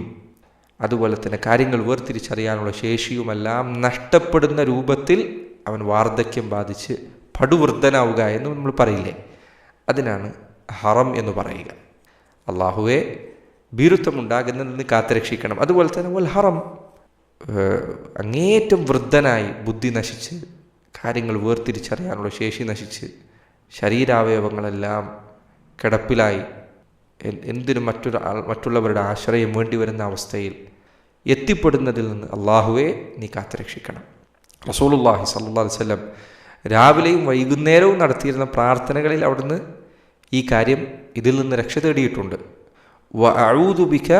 അതുപോലെ തന്നെ കാര്യങ്ങൾ വേർതിരിച്ചറിയാനുള്ള ശേഷിയുമെല്ലാം നഷ്ടപ്പെടുന്ന രൂപത്തിൽ അവൻ വാർദ്ധക്യം ബാധിച്ച് പടുവൃദ്ധനാവുക എന്ന് നമ്മൾ പറയില്ലേ, അതിനാണ് ഹറം എന്ന് പറയുക. അള്ളാഹുവെ ഭീരുത്വമുണ്ടാകുന്നതിൽ നിന്ന് കാത്തുരക്ഷിക്കണം. അതുപോലെ തന്നെ വൽ ഹറം, അങ്ങേറ്റം വൃദ്ധനായി ബുദ്ധി നശിച്ച് കാര്യങ്ങൾ വേർതിരിച്ചറിയാനുള്ള ശേഷി നശിച്ച് ശരീരാവയവങ്ങളെല്ലാം കിടപ്പിലായി എന്തിനും മറ്റുള്ളവരുടെ ആശ്രയം വേണ്ടി വരുന്ന അവസ്ഥയിൽ എത്തിപ്പെടുന്നതിൽ നിന്ന് അള്ളാഹുവെ നീ കാത്തുരക്ഷിക്കണം. റസൂലുള്ളാഹി സ്വല്ലല്ലാഹു അലൈഹി വസല്ലം രാവിലെയും വൈകുന്നേരവും നടത്തിയിരുന്ന പ്രാർത്ഥനകളിൽ അവിടുന്ന് ഈ കാര്യം ഇതിൽ നിന്ന് രക്ഷ തേടിയിട്ടുണ്ട്. വഅഊദു ബിക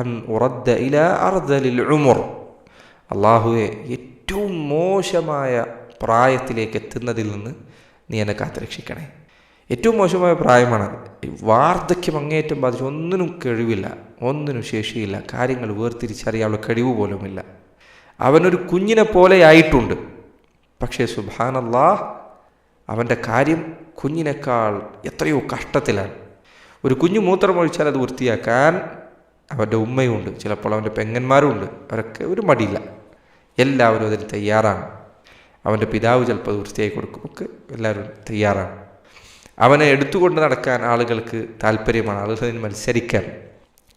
അൻ ഉറദ്ദ ഇലാ അർദലിൽ ഉമർ. അള്ളാഹുവെ ഏറ്റവും മോശമായ പ്രായത്തിലേക്ക് എത്തുന്നതിൽ നിന്ന് നീ എന്നെ കാത്തുരക്ഷിക്കണേ. ഏറ്റവും മോശമായ പ്രായമാണത്. വാർദ്ധക്യം അങ്ങേറ്റം ബാധിച്ച് ഒന്നിനും കഴിവില്ല, ഒന്നിനും ശേഷിയില്ല, കാര്യങ്ങൾ വേർതിരിച്ചറിയാനുള്ള കഴിവ് പോലുമില്ല. അവനൊരു കുഞ്ഞിനെ പോലെ ആയിട്ടുണ്ട്. പക്ഷേ സുബ്ഹാനല്ലാഹ്, അവൻ്റെ കാര്യം കുഞ്ഞിനേക്കാൾ എത്രയോ കഷ്ടത്തിലാണ്. ഒരു കുഞ്ഞു മൂത്രമൊഴിച്ചാൽ അത് വൃത്തിയാക്കാൻ അവൻ്റെ ഉമ്മയുണ്ട്, ചിലപ്പോൾ അവൻ്റെ പെങ്ങന്മാരുമുണ്ട്. അവരൊക്കെ ഒരു മടിയില്ല, എല്ലാവരും അതിന് തയ്യാറാണ്. അവൻ്റെ പിതാവ് ചിലപ്പോൾ അത് വൃത്തിയായി കൊടുക്കും, ഒക്കെ എല്ലാവരും തയ്യാറാണ്. അവനെ എടുത്തുകൊണ്ട് നടക്കാൻ ആളുകൾക്ക് താല്പര്യമാണ്, ആളുകൾ അതിന് മത്സരിക്കാൻ,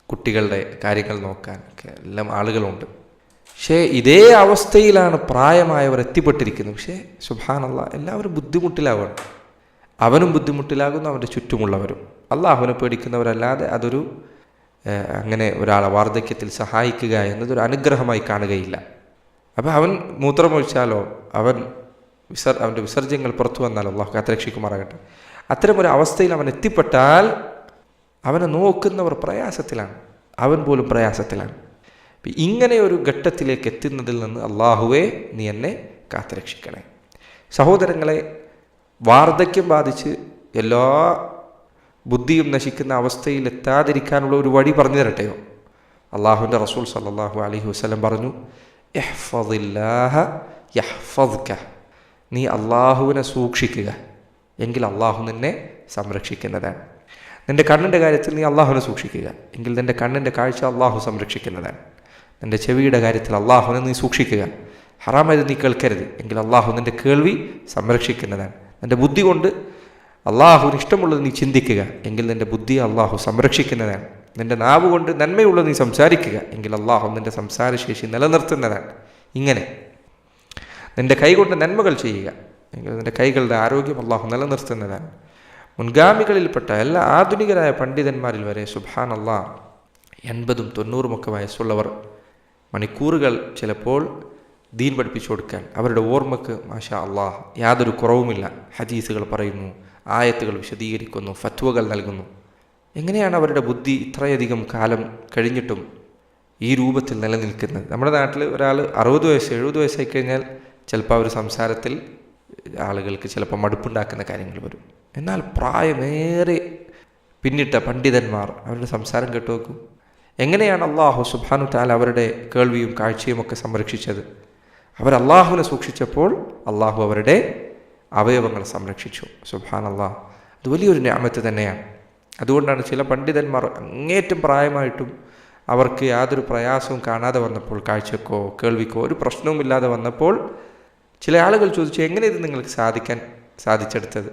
കുട്ടികളുടെ കാര്യങ്ങൾ നോക്കാൻ ഒക്കെ എല്ലാം ആളുകളുണ്ട്. പക്ഷേ ഇതേ അവസ്ഥയിലാണ് പ്രായമായവർ എത്തിപ്പെട്ടിരിക്കുന്നത്. പക്ഷേ സുബ്ഹാനല്ലാഹ്, എല്ലാവരും ബുദ്ധിമുട്ടിലാവണം. അവനും ബുദ്ധിമുട്ടിലാകുന്നു, അവൻ്റെ ചുറ്റുമുള്ളവരും. അള്ളാഹുവിനെ പേടിക്കുന്നവരല്ലാതെ അതൊരു അങ്ങനെ ഒരാളെ വാർദ്ധക്യത്തിൽ സഹായിക്കുക എന്നതൊരു അനുഗ്രഹമായി കാണുകയില്ല. അപ്പോൾ അവൻ മൂത്രമൊഴിച്ചാലോ അവൻ്റെ വിസർജ്യങ്ങൾ പുറത്തു വന്നാലോ അള്ളാഹു കാത്തുരക്ഷിക്കുമാറാകട്ടെ. അത്തരമൊരു അവസ്ഥയിൽ അവൻ എത്തിപ്പെട്ടാൽ അവനെ നോക്കുന്നവർ പ്രയാസത്തിലാണ്, അവൻ പോലും പ്രയാസത്തിലാണ്. ഇങ്ങനെ ഒരു ഘട്ടത്തിലേക്ക് എത്തുന്നതിൽ നിന്ന് അള്ളാഹുവെ നീ എന്നെ കാത്തുരക്ഷിക്കണേ. സഹോദരങ്ങളെ, വാർദ്ധക്യം ബാധിച്ച് എല്ലാ ബുദ്ധിയും നശിക്കുന്ന അവസ്ഥയിൽ എത്താതിരിക്കാനുള്ള ഒരു വഴി പറഞ്ഞു തരട്ടെയോ? അള്ളാഹുവിൻ്റെ റസൂൽ സല്ലല്ലാഹു അലൈഹി വസല്ലം പറഞ്ഞു, ഇഹ്ഫദില്ലാഹ യഹ്ഫദ്ക. നീ അള്ളാഹുവിനെ സൂക്ഷിക്കുക, എങ്കിൽ അള്ളാഹു നിന്നെ സംരക്ഷിക്കുന്നതാണ്. നിൻ്റെ കണ്ണിൻ്റെ കാര്യത്തിൽ നീ അള്ളാഹുവിനെ സൂക്ഷിക്കുക, എങ്കിൽ നിൻ്റെ കണ്ണിൻ്റെ കാഴ്ച അള്ളാഹു സംരക്ഷിക്കുന്നതാണ്. നിൻ്റെ ചെവിയുടെ കാര്യത്തിൽ അള്ളാഹുവിനെ നീ സൂക്ഷിക്കുക, ഹറാമായത് നീ കേൾക്കരുത്, എങ്കിൽ അള്ളാഹു നിൻ്റെ കേൾവി സംരക്ഷിക്കുന്നതാണ്. നിൻ്റെ ബുദ്ധി കൊണ്ട് അള്ളാഹുവിന് ഇഷ്ടമുള്ളത് നീ ചിന്തിക്കുക, എങ്കിൽ നിൻ്റെ ബുദ്ധിയെ അള്ളാഹു സംരക്ഷിക്കുന്നതാണ്. നിൻ്റെ നാവ് കൊണ്ട് നന്മയുള്ളത് നീ സംസാരിക്കുക, എങ്കിൽ അള്ളാഹു നിൻ്റെ സംസാരശേഷി നിലനിർത്തുന്നതാണ്. ഇങ്ങനെ നിൻ്റെ കൈ കൊണ്ട് നന്മകൾ ചെയ്യുക, എങ്കിൽ നിൻ്റെ കൈകളുടെ ആരോഗ്യം അള്ളാഹു നിലനിർത്തുന്നതാണ്. മുൻഗാമികളിൽപ്പെട്ട എല്ലാ ആധുനികരായ പണ്ഡിതന്മാരിൽ വരെ സുബ്ഹാനല്ലാഹ് 80ഉം 90ഉം വയസ്സുള്ളവർ മണിക്കൂറുകൾ ചിലപ്പോൾ ദീൻ പഠിപ്പിച്ചു കൊടുക്കാൻ അവരുടെ ഓർമ്മക്ക് മാഷാ അല്ലാഹ് യാതൊരു കുറവുമില്ല. ഹദീസുകൾ പറയുന്നു, ആയത്തുകൾ വിശദീകരിക്കുന്നു, ഫത്വകൾ നൽകുന്നു. എങ്ങനെയാണ് അവരുടെ ബുദ്ധി ഇത്രയധികം കാലം കഴിഞ്ഞിട്ടും ഈ രൂപത്തിൽ നിലനിൽക്കുന്നത്? നമ്മുടെ നാട്ടിൽ ഒരാൾ 60 വയസ്സ് 70 വയസ്സായി കഴിഞ്ഞാൽ ചിലപ്പോൾ അവർ സംസാരത്തിൽ ആളുകൾക്ക് ചിലപ്പോൾ മടുപ്പുണ്ടാക്കുന്ന കാര്യങ്ങൾ വരും. എന്നാൽ പ്രായമേറെ പിന്നിട്ട പണ്ഡിതന്മാർ അവരുടെ സംസാരം കേട്ടു നോക്കൂ. എങ്ങനെയാണ് അള്ളാഹു സുബ്ഹാനഹു തആല അവരുടെ കേൾവിയും കാഴ്ചയും ഒക്കെ സംരക്ഷിച്ചത്? അവർ അള്ളാഹുവിനെ സൂക്ഷിച്ചപ്പോൾ അള്ളാഹു അവരുടെ അവയവങ്ങൾ സംരക്ഷിച്ചു. സുബ്ഹാനല്ലാഹ്, അത് വലിയൊരു നിഅമത്ത് തന്നെയാണ്. അതുകൊണ്ടാണ് ചില പണ്ഡിതന്മാർ അങ്ങേറ്റം പ്രായമായിട്ടും അവർക്ക് യാതൊരു പ്രയാസവും കാണാതെ വന്നപ്പോൾ, കാഴ്ചക്കോ കേൾവിക്കോ ഒരു പ്രശ്നവുമില്ലാതെ വന്നപ്പോൾ ചില ആളുകൾ ചോദിച്ചു, എങ്ങനെ ഇത് നിങ്ങൾക്ക് സാധിച്ചെടുത്തത്?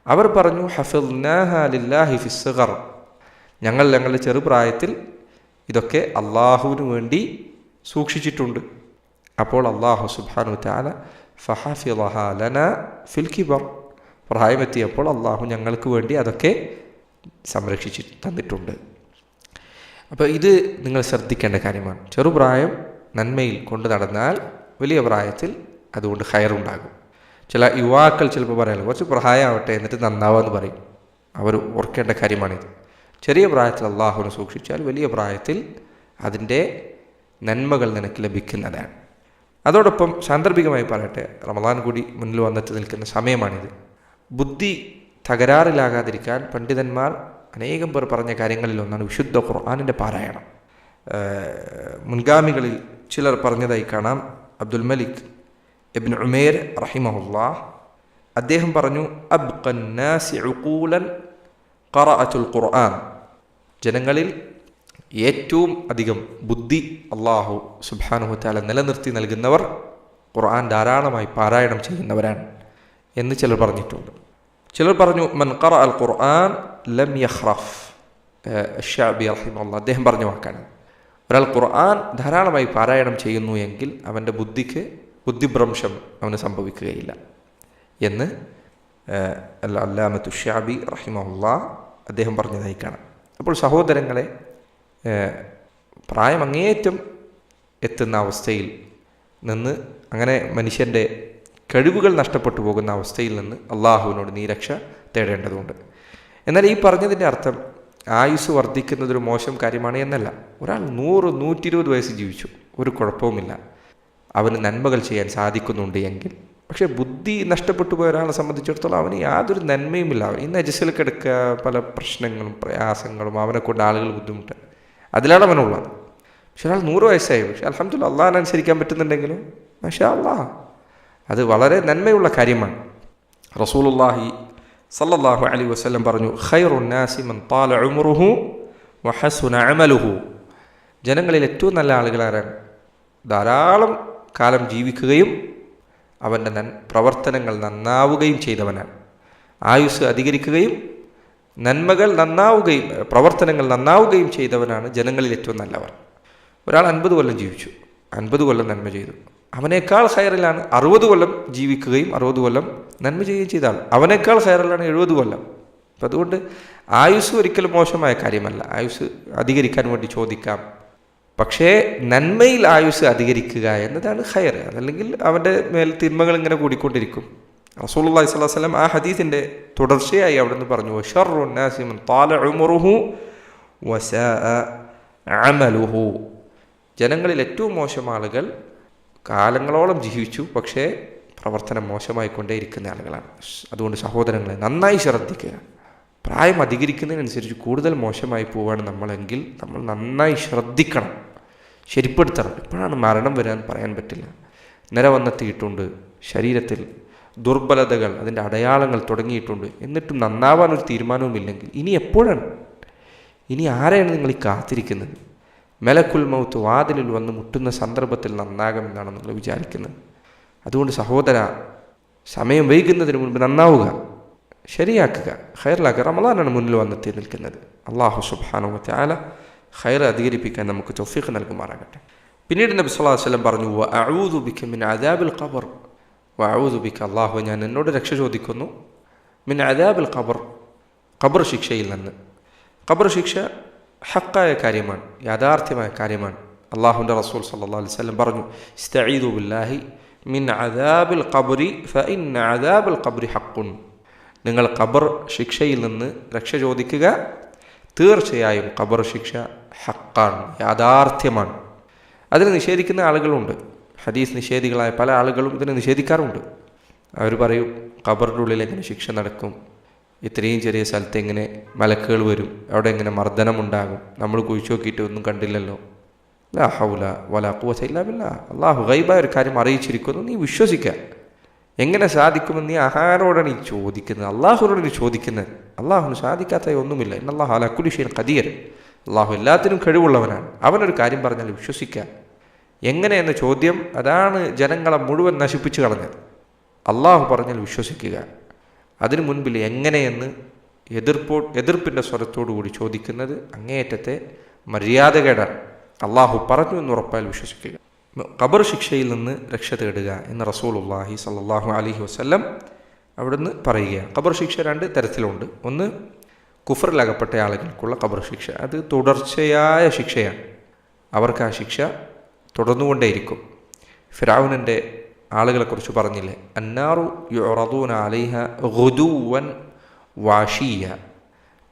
അവർ പറഞ്ഞു, ഹഫിദ്നാഹാ ലില്ലാഹി ഫിസ്സഗർ, ഞങ്ങളുടെ ചെറുപ്രായത്തിൽ ഇതൊക്കെ അള്ളാഹുവിന് വേണ്ടി സൂക്ഷിച്ചിട്ടുണ്ട്. അപ്പോൾ അള്ളാഹു സുബ്ഹാനഹു തആല ഫഹഫിളഹാ ലനാ ഫിൽ കിബർ, പ്രായമെത്തിയപ്പോൾ അള്ളാഹു ഞങ്ങൾക്ക് വേണ്ടി അതൊക്കെ സംരക്ഷിച്ച് തന്നിട്ടുണ്ട്. അപ്പോൾ ഇത് നിങ്ങൾ ശ്രദ്ധിക്കേണ്ട കാര്യമാണ്. ചെറുപ്രായം നന്മയിൽ കൊണ്ട് നടന്നാൽ വലിയ പ്രായത്തിൽ അതുകൊണ്ട് ഖൈറുണ്ടാകും. ചില യുവാക്കൾ ചിലപ്പോൾ പറയാം, കുറച്ച് പ്രായമാവട്ടെ എന്നിട്ട് നന്നാവാന്ന് പറയും. അവർ ഓർക്കേണ്ട കാര്യമാണിത്. ചെറിയ പ്രായത്തിൽ അള്ളാഹുവിനെ സൂക്ഷിച്ചാൽ വലിയ പ്രായത്തിൽ അതിൻ്റെ നന്മകൾ നിനക്ക് ലഭിക്കുന്നതാണ്. അതോടൊപ്പം സാന്ദർഭികമായി പറയട്ടെ, റമദാൻ കൂടി മുന്നിൽ വന്നെത്തി നിൽക്കുന്ന സമയമാണിത്. ബുദ്ധി തകരാറിലാകാതിരിക്കാൻ പണ്ഡിതന്മാർ അനേകം പേർ പറഞ്ഞ കാര്യങ്ങളിലൊന്നാണ് വിശുദ്ധ ഖുർആനിൻ്റെ പാരായണം. മുൻഗാമികളിൽ ചിലർ പറഞ്ഞതായി കാണാം. അബ്ദുൽ മലിക് ഇബ്നു ഉമൈർ റഹിമഹുല്ലാഹ് അദ്ദേഹം പറഞ്ഞു, അബ്ഖന്നാസി ഉഖൂലൻ ഖറഅത്തുൽ ഖുർആൻ, ജനങ്ങളിൽ ഏറ്റവും അധികം ബുദ്ധി അള്ളാഹു സുബ്ഹാനഹു തആല നിലനിർത്തി നൽകുന്നവർ ഖുർആൻ ധാരാളമായി പാരായണം ചെയ്യുന്നവരാണ് എന്ന് ചിലർ പറഞ്ഞിട്ടുണ്ട്. ചിലർ പറഞ്ഞു, മൻ ഖറഅ അൽ ഖുർആൻ ലം യഖ്റഫ്, അശ്ശഅബി റഹിമഹുല്ലാഹ് അദ്ദേഹം പറഞ്ഞ വാക്കാണ്. ഒരാൾ ഖുർആൻ ധാരാളമായി പാരായണം ചെയ്യുന്നു എങ്കിൽ അവൻ്റെ ബുദ്ധിഭ്രംശം അവന് സംഭവിക്കുകയില്ല എന്ന് അല്ലാമത്തു അശ്ശഅബി റഹിമഹുല്ലാഹ് അദ്ദേഹം പറഞ്ഞതായി കാണാം. അപ്പോൾ സഹോദരങ്ങളെ, പ്രായം അങ്ങേയറ്റം എത്തുന്ന അവസ്ഥയിൽ നിന്ന്, അങ്ങനെ മനുഷ്യൻ്റെ കഴിവുകൾ നഷ്ടപ്പെട്ടു പോകുന്ന അവസ്ഥയിൽ നിന്ന് അള്ളാഹുവിനോട് നീ രക്ഷ തേടേണ്ടതുണ്ട്. എന്നാൽ ഈ പറഞ്ഞതിൻ്റെ അർത്ഥം ആയുസ് വർദ്ധിക്കുന്നതൊരു മോശം കാര്യമാണ് എന്നല്ല. ഒരാൾ 100-120 വയസ്സ് ജീവിച്ചു, ഒരു കുഴപ്പവുമില്ല, അവന് നന്മകൾ ചെയ്യാൻ സാധിക്കുന്നുണ്ട് എങ്കിൽ. പക്ഷേ ബുദ്ധി നഷ്ടപ്പെട്ടു പോയ ഒരാളെ സംബന്ധിച്ചിടത്തോളം അവന് യാതൊരു നന്മയുമില്ല. അവൻ ഇന്ന് നജസിൽ കിടക്കുക, പല പ്രശ്നങ്ങളും പ്രയാസങ്ങളും, അവനെ കൊണ്ട് ആളുകൾ ബുദ്ധിമുട്ട്, അതിലാണ് അവനുള്ളത്. പക്ഷെ ഒരാൾ 100 വയസ്സായി, പക്ഷെ അൽഹംദുലില്ലാഹ് അള്ളാഹിനെ അനുസരിക്കാൻ പറ്റുന്നുണ്ടെങ്കിലും മാഷാ അല്ലാഹ് അത് വളരെ നന്മയുള്ള കാര്യമാണ്. റസൂലുള്ളാഹി സല്ലല്ലാഹു അലൈഹി വസല്ലം പറഞ്ഞു, ഖൈറുൻ നാസി മൻ ത്വാല ഉംറുഹു വഹസുന അമലുഹു, ജനങ്ങളിൽ ഏറ്റവും നല്ല ആളുകളാരാണ്? ധാരാളം കാലം ജീവിക്കുകയും അവൻ്റെ പ്രവർത്തനങ്ങൾ നന്നാവുകയും ചെയ്തവനാണ്. ആയുസ് അധികരിക്കുകയും നന്മകൾ നന്നാവുകയും പ്രവർത്തനങ്ങൾ നന്നാവുകയും ചെയ്തവനാണ് ജനങ്ങളിൽ ഏറ്റവും നല്ലവർ. ഒരാൾ 50 കൊല്ലം ജീവിച്ചു, 50 കൊല്ലം നന്മ ചെയ്തു, അവനേക്കാൾ ഖൈറിലാണ് 60 കൊല്ലം ജീവിക്കുകയും 60 കൊല്ലം നന്മ ചെയ്യുകയും ചെയ്ത ആൾ. അവനേക്കാൾ ഖൈറിലാണ് 70 കൊല്ലം. അപ്പം അതുകൊണ്ട് ആയുസ് ഒരിക്കലും മോശമായ കാര്യമല്ല. ആയുസ് അധികരിക്കാൻ വേണ്ടി ചോദിക്കാം, പക്ഷേ നന്മയിൽ ആയുസ് അധികരിക്കുക എന്നതാണ് ഖൈർ. അതല്ലെങ്കിൽ അവൻ്റെ മേൽ തിന്മകൾ ഇങ്ങനെ കൂടിക്കൊണ്ടിരിക്കും. റസൂലുള്ളാഹി സ്വല്ലല്ലാഹു അലൈഹി വസല്ലം ആ ഹദീസിൻ്റെ തുടർച്ചയായി അവിടെ നിന്ന് പറഞ്ഞു, ശർറുൻ നാസി മൻ ത്വാല ഉംറുഹു വസാഅ അമലുഹു, ജനങ്ങളിൽ ഏറ്റവും മോശം ആളുകൾ കാലങ്ങളോളം ജീവിച്ചു, പക്ഷേ പ്രവർത്തനം മോശമായിക്കൊണ്ടേയിരിക്കുന്ന ആളുകളാണ്. അതുകൊണ്ട് സഹോദരങ്ങളെ, നന്നായി ശ്രദ്ധിക്കുക. പ്രായം അധികരിക്കുന്നതിനനുസരിച്ച് കൂടുതൽ മോശമായി പോവുകയാണ് നമ്മളെങ്കിൽ നമ്മൾ നന്നായി ശ്രദ്ധിക്കണം, ശരിപ്പെടുത്തണം. എപ്പോഴാണ് മരണം വരാൻ പറയാൻ പറ്റില്ല. നിര വന്നെത്തിയിട്ടുണ്ട്, ശരീരത്തിൽ ദുർബലതകൾ, അതിൻ്റെ അടയാളങ്ങൾ തുടങ്ങിയിട്ടുണ്ട്. എന്നിട്ടും നന്നാവാനൊരു തീരുമാനവുമില്ലെങ്കിൽ ഇനി എപ്പോഴാണ്? ഇനി ആരെയാണ് നിങ്ങൾ ഈ കാത്തിരിക്കുന്നത്? മലക്കുൽ മൗത്ത് വാതിലിൽ വന്ന് മുട്ടുന്ന സന്ദർഭത്തിൽ നന്നാകുമെന്നാണ് നിങ്ങൾ വിചാരിക്കുന്നത്. അതുകൊണ്ട് സഹോദര, സമയം വൈകുന്നതിന് മുൻപ് നന്നാവുക, ശരിയാക്കുക, ഖൈറിലാക്കുക. റമളാനാണ് മുന്നിൽ വന്നെത്തി നിൽക്കുന്നത്. അല്ലാഹു സുബ്ഹാനഹു വ തആല ഖൈർ അധികരിപ്പിക്കാൻ നമുക്ക് തൗഫീഖ് നൽകുമാറാകട്ടെ. പിന്നീട് നബി സ്വല്ലല്ലാഹു അലൈഹി വസല്ലം പറഞ്ഞു, വഅഊദു ബിക മിൻ അദാബിൽ ഖബർ, വഅഊദു ബിക, അല്ലാഹു ഞാൻ എന്നോട് രക്ഷ ചോദിക്കുന്നു, മിൻ അദാബിൽ ഖബർ, ഖബർ ശിക്ഷയിൽ നിന്ന്. ഖബർ ശിക്ഷ ഹക്കായ കാര്യമാണ്, യാഥാർത്ഥ്യമായ കാര്യമാണ്. അള്ളാഹുവിൻ്റെ റസൂൽ സല്ലല്ലാഹു അലൈഹി വസല്ലം പറഞ്ഞു, ഇസ്തഈദു ബില്ലാഹി മിൻ അദാബിൽ ഖബ്രി ഫഇന്ന അദാബൽ ഖബ്രി ഹഖ്ഖുൻ. നിങ്ങൾ ഖബർ ശിക്ഷയിൽ നിന്ന് രക്ഷ ചോദിക്കുക, തീർച്ചയായും ഖബർ ശിക്ഷ ഹക്കാണ്, യാഥാർത്ഥ്യമാണ്. അതിനെ നിഷേധിക്കുന്ന ആളുകളുണ്ട്. ഹദീസ് നിഷേധികളായ പല ആളുകളും ഇതിനെ നിഷേധിക്കാറുണ്ട്. അവർ പറയും, ഖബറിൻ്റെ ഉള്ളിൽ എങ്ങനെ ശിക്ഷ നടക്കും, ഇത്രയും ചെറിയ സ്ഥലത്ത് എങ്ങനെ മലക്കുകൾ വരും, അവിടെ എങ്ങനെ മർദ്ദനമുണ്ടാകും, നമ്മൾ കുഴിച്ചു നോക്കിയിട്ട് ഒന്നും കണ്ടില്ലല്ലോ. ലാ ഹൗല വലാ ഖുവത ഇല്ലാ ബില്ലാഹ്. അള്ളാഹു ഗൈബായ ഒരു കാര്യം അറിയിച്ചിരിക്കുന്നു, നീ വിശ്വസിക്കുക. എങ്ങനെ സാധിക്കുമെന്ന് നീ ആരോടാണ് ഈ ചോദിക്കുന്നത്? അള്ളാഹുനോട് നീ ചോദിക്കുന്നത്. അള്ളാഹുന് സാധിക്കാത്ത ഒന്നുമില്ല. ഇന്നല്ലാഹു അലാ കുല്ലി ഷൈഇൻ ഖദീർ. അള്ളാഹു എല്ലാത്തിനും കഴിവുള്ളവനാണ്. അവനൊരു കാര്യം പറഞ്ഞാൽ വിശ്വസിക്കുക. എങ്ങനെയെന്ന ചോദ്യം, അതാണ് ജനങ്ങളെ മുഴുവൻ നശിപ്പിച്ചു കളഞ്ഞത്. അള്ളാഹു പറഞ്ഞാൽ വിശ്വസിക്കുക. അതിനു മുൻപിൽ എങ്ങനെയെന്ന് എതിർപ്പിൻ്റെ സ്വരത്തോടു കൂടി ചോദിക്കുന്നത് അങ്ങേയറ്റത്തെ മര്യാദകേടാണ്. അള്ളാഹു പറഞ്ഞു എന്ന് ഉറപ്പാൽ വിശ്വസിക്കുക. ഖബർ ശിക്ഷയിൽ നിന്ന് രക്ഷ തേടുക എന്ന് റസൂലുള്ളാഹി സ്വല്ലല്ലാഹു അലൈഹി വസല്ലം അവിടുന്ന് പറയുകയാണ്. ഖബർ ശിക്ഷ രണ്ട് തരത്തിലുണ്ട്. ഒന്ന്, കുഫറിലകപ്പെട്ട ആളുകൾക്കുള്ള ഖബർ ശിക്ഷ. അത് തുടർച്ചയായ ശിക്ഷയാണ്. അവർക്ക് ആ ശിക്ഷ തുടർന്നുകൊണ്ടേയിരിക്കും. ഫിർഔനിൻ്റെ ആളുകളെക്കുറിച്ച് പറഞ്ഞില്ലേ, അന്നാറു യുറദൂന അലൈഹ ഗുദുവൻ വാഷിയ.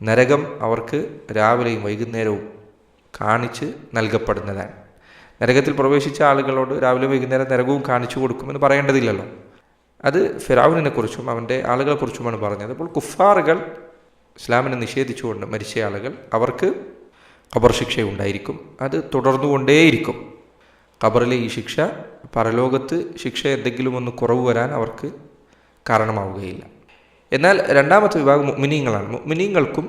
നരകം അവർക്ക് രാവിലെയും വൈകുന്നേരവും കാണിച്ച് നൽകപ്പെടുന്നതാണ്. നരകത്തിൽ പ്രവേശിച്ച ആളുകളോട് രാവിലെ വൈകുന്നേരം നരകവും കാണിച്ചു കൊടുക്കുമെന്ന് പറയേണ്ടതില്ലല്ലോ. അത് ഫിർഔനിനെ കുറിച്ചും അവൻ്റെ ആളുകളെക്കുറിച്ചുമാണ് പറഞ്ഞത്. അപ്പോൾ കുഫാറുകൾ, ഇസ്ലാമിനെ നിഷേധിച്ചുകൊണ്ട് മരിച്ച ആളുകൾ, അവർക്ക് ഖബർ ശിക്ഷയുണ്ടായിരിക്കും. അത് തുടർന്നുകൊണ്ടേയിരിക്കും. ഖബറിലെ ഈ ശിക്ഷ പരലോകത്ത് ശിക്ഷ എന്തെങ്കിലും ഒന്ന് കുറവ് വരാൻ അവർക്ക് കാരണമാവുകയില്ല. എന്നാൽ രണ്ടാമത്തെ വിഭാഗം മുഅ്മിനീങ്ങളാണ്. മുഅ്മിനീങ്ങൾക്കും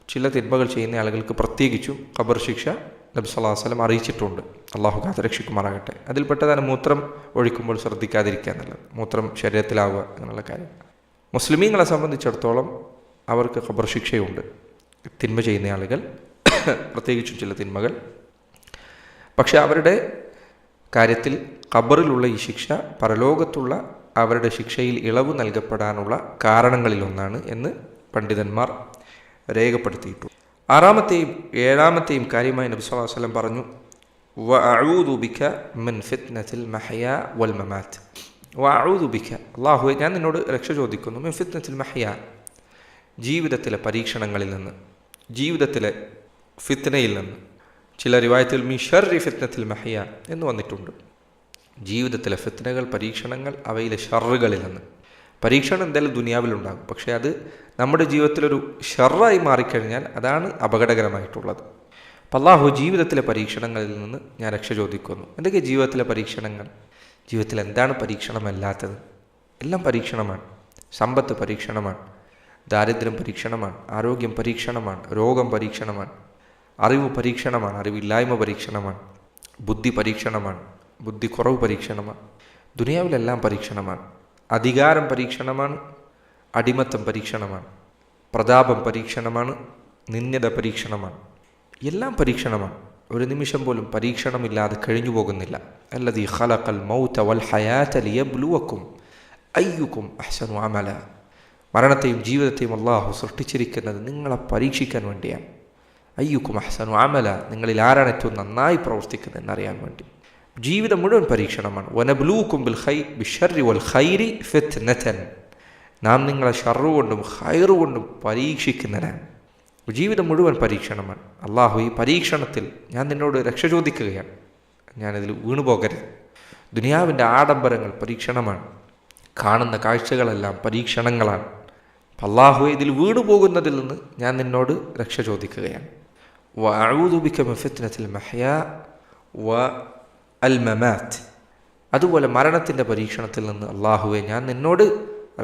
ചില തിന്മകൾ ചെയ്യുന്ന ആളുകൾക്ക് പ്രത്യേകിച്ചും ഖബർ ശിക്ഷ നബി സല്ലല്ലാഹു അലൈഹി വസല്ലം അറിയിച്ചിട്ടുണ്ട്. അള്ളാഹു കാത്തുരക്ഷിക്കുമാറാകട്ടെ. അതിൽപ്പെട്ടതാണ് മൂത്രം ഒഴിക്കുമ്പോൾ ശ്രദ്ധിക്കാതിരിക്കുക എന്നുള്ളത്, മൂത്രം ശരീരത്തിലാവുക എന്നുള്ള കാര്യം. മുസ്ലിമീങ്ങളെ സംബന്ധിച്ചിടത്തോളം അവർക്ക് ഖബർ ശിക്ഷയുണ്ട്. തിന്മ ചെയ്യുന്ന ആളുകൾ, പ്രത്യേകിച്ചും ചില തിന്മകൾ. പക്ഷെ അവരുടെ കാര്യത്തിൽ ഖബറിലുള്ള ഈ ശിക്ഷ പരലോകത്തുള്ള അവരുടെ ശിക്ഷയിൽ ഇളവ് നൽകപ്പെടാനുള്ള കാരണങ്ങളിലൊന്നാണ് എന്ന് പണ്ഡിതന്മാർ രേഖപ്പെടുത്തിയിട്ടു. ആറാമത്തെയും ഏഴാമത്തെയും കാര്യമായി നബി സല്ലല്ലാഹു അലൈഹി വസല്ലം പറഞ്ഞു, വഅഊദു ബിക മിൻ ഫിത്നത്തിൽ മഹ്യ വൽ മമാത്ത്. വഅഊദു ബിക, അല്ലാഹുവേ ഞാൻ നിന്നോട് രക്ഷ ചോദിക്കുന്നു, മിൻ ഫിത്നത്തിൽ മഹ്യ, ജീവിതത്തിലെ പരീക്ഷണങ്ങളിൽ നിന്ന്, ജീവിതത്തിലെ ഫിത്നയിൽ നിന്ന്. ചില റിവായത്തിൽ മിൻ ശർരി ഫിത്നത്തിൽ മഹ്യ എന്ന് വന്നിട്ടുണ്ട്. ജീവിതത്തിലെ ഫിത്നകൾ, പരീക്ഷണങ്ങൾ, അവയിലെ ഷർറുകളിൽ നിന്ന്. പരീക്ഷണം എന്തായാലും ദുനിയാവിലുണ്ടാകും. പക്ഷേ അത് നമ്മുടെ ജീവിതത്തിലൊരു ഷർറായി മാറിക്കഴിഞ്ഞാൽ അതാണ് അപകടകരമായിട്ടുള്ളത്. അപ്പം അല്ലാഹു ജീവിതത്തിലെ പരീക്ഷണങ്ങളിൽ നിന്ന് ഞാൻ രക്ഷ ചോദിക്കുന്നു. എന്തൊക്കെ ജീവിതത്തിലെ പരീക്ഷണങ്ങൾ? ജീവിതത്തിൽ എന്താണ് പരീക്ഷണമല്ലാത്തത്? എല്ലാം പരീക്ഷണമാണ്. സമ്പത്ത് പരീക്ഷണമാണ്, ദാരിദ്ര്യം പരീക്ഷണമാണ്, ആരോഗ്യം പരീക്ഷണമാണ്, രോഗം പരീക്ഷണമാണ്, അറിവ് പരീക്ഷണമാണ്, അറിവില്ലായ്മ പരീക്ഷണമാണ്, ബുദ്ധി പരീക്ഷണമാണ്, ബുദ്ധി കുറവ് പരീക്ഷണമാണ്. ദുനിയാവിലെല്ലാം പരീക്ഷണമാണ്. അധികാരം പരീക്ഷണമാണ്, അടിമത്തം പരീക്ഷണമാണ്, പ്രതാപം പരീക്ഷണമാണ്, നിന്ദ്യത പരീക്ഷണമാണ്. എല്ലാം പരീക്ഷണമാണ്. ഒരു നിമിഷം പോലും പരീക്ഷണമില്ലാതെ കഴിഞ്ഞു പോകുന്നില്ല. അല്ലദീ ഖലഖൽ മൗത വൽ ഹയാത ലിയബ്ലുവക്കും അയ്യുക്കും അഹ്സനു അമല. മരണത്തെയും ജീവിതത്തെയും അല്ലാഹു സൃഷ്ടിച്ചിരിക്കുന്നത് നിങ്ങളെ പരീക്ഷിക്കാൻ വേണ്ടിയാണ്. അയ്യുക്കും അഹ്സനു അമല, നിങ്ങളിൽ ആരാണ് ഏറ്റവും നന്നായി പ്രവർത്തിക്കുന്നത് എന്നറിയാൻ വേണ്ടി. ജീവിതം മുഴുവൻ പരീക്ഷണമാണ്. വനബ്ലൂക്കും ബിശ്ശർരി വൽ ഖൈരി ഫിത്നതൻ, നാം നിങ്ങളെ ഷർറു കൊണ്ടും ഖൈറു കൊണ്ടും പരീക്ഷിക്കുന്നതാണ്. ജീവിതം മുഴുവൻ പരീക്ഷണമാണ്. അള്ളാഹു ഈ പരീക്ഷണത്തിൽ ഞാൻ നിന്നോട് രക്ഷ ചോദിക്കുകയാണ്, ഞാനിതിൽ വീണുപോകരുത്. ദുനിയാവിൻ്റെ ആഡംബരങ്ങൾ പരീക്ഷണമാണ്, കാണുന്ന കാഴ്ചകളെല്ലാം പരീക്ഷണങ്ങളാണ്. അള്ളാഹു ഇതിൽ വീണുപോകുന്നതിൽ നിന്ന് ഞാൻ നിന്നോട് രക്ഷ ചോദിക്കുകയാണ്. വഅഊദു ബിക മിൻ ഫിത്നത്തിൽ മഹ്യ വ അൽ മമാത്ത്. അതുപോലെ മരണത്തിൻ്റെ പരീക്ഷണത്തിൽ നിന്ന് അള്ളാഹുവെ ഞാൻ നിന്നോട്